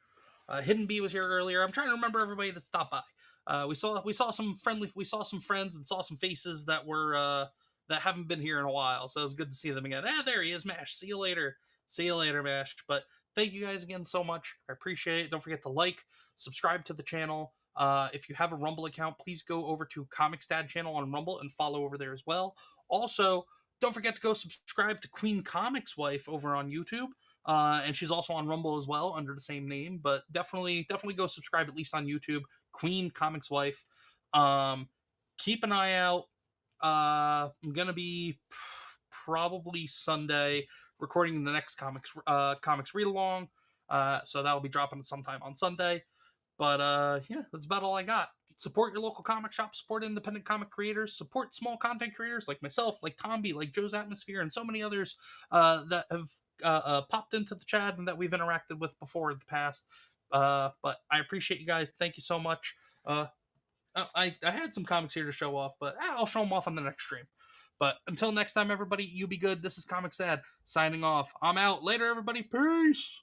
Hidden Bee was here earlier. I'm trying to remember everybody that stopped by. We saw some friends and saw some faces that were that haven't been here in a while. So it was good to see them again. There he is, Mash. See you later, Mash. But thank you guys again so much. I appreciate it. Don't forget to like, subscribe to the channel. If you have a Rumble account, please go over to Comics Dad channel on Rumble and follow over there as well. Also, don't forget to go subscribe to Queen Comics Wife over on YouTube. And she's also on Rumble as well under the same name. But definitely go subscribe at least on YouTube. Queen Comics Wife. Keep an eye out. I'm gonna be probably Sunday recording the next comics read along. So that'll be dropping sometime on Sunday. But yeah, that's about all I got. Support your local comic shop, support independent comic creators, support small content creators like myself, like Tomby, like Joe's Atmosphere, and so many others that have popped into the chat and that we've interacted with before in the past. But I appreciate you guys. Thank you so much. I had some comics here to show off, but I'll show them off on the next stream. But until next time, everybody, you be good. This is Comics Dad signing off. I'm out. Later, everybody. Peace.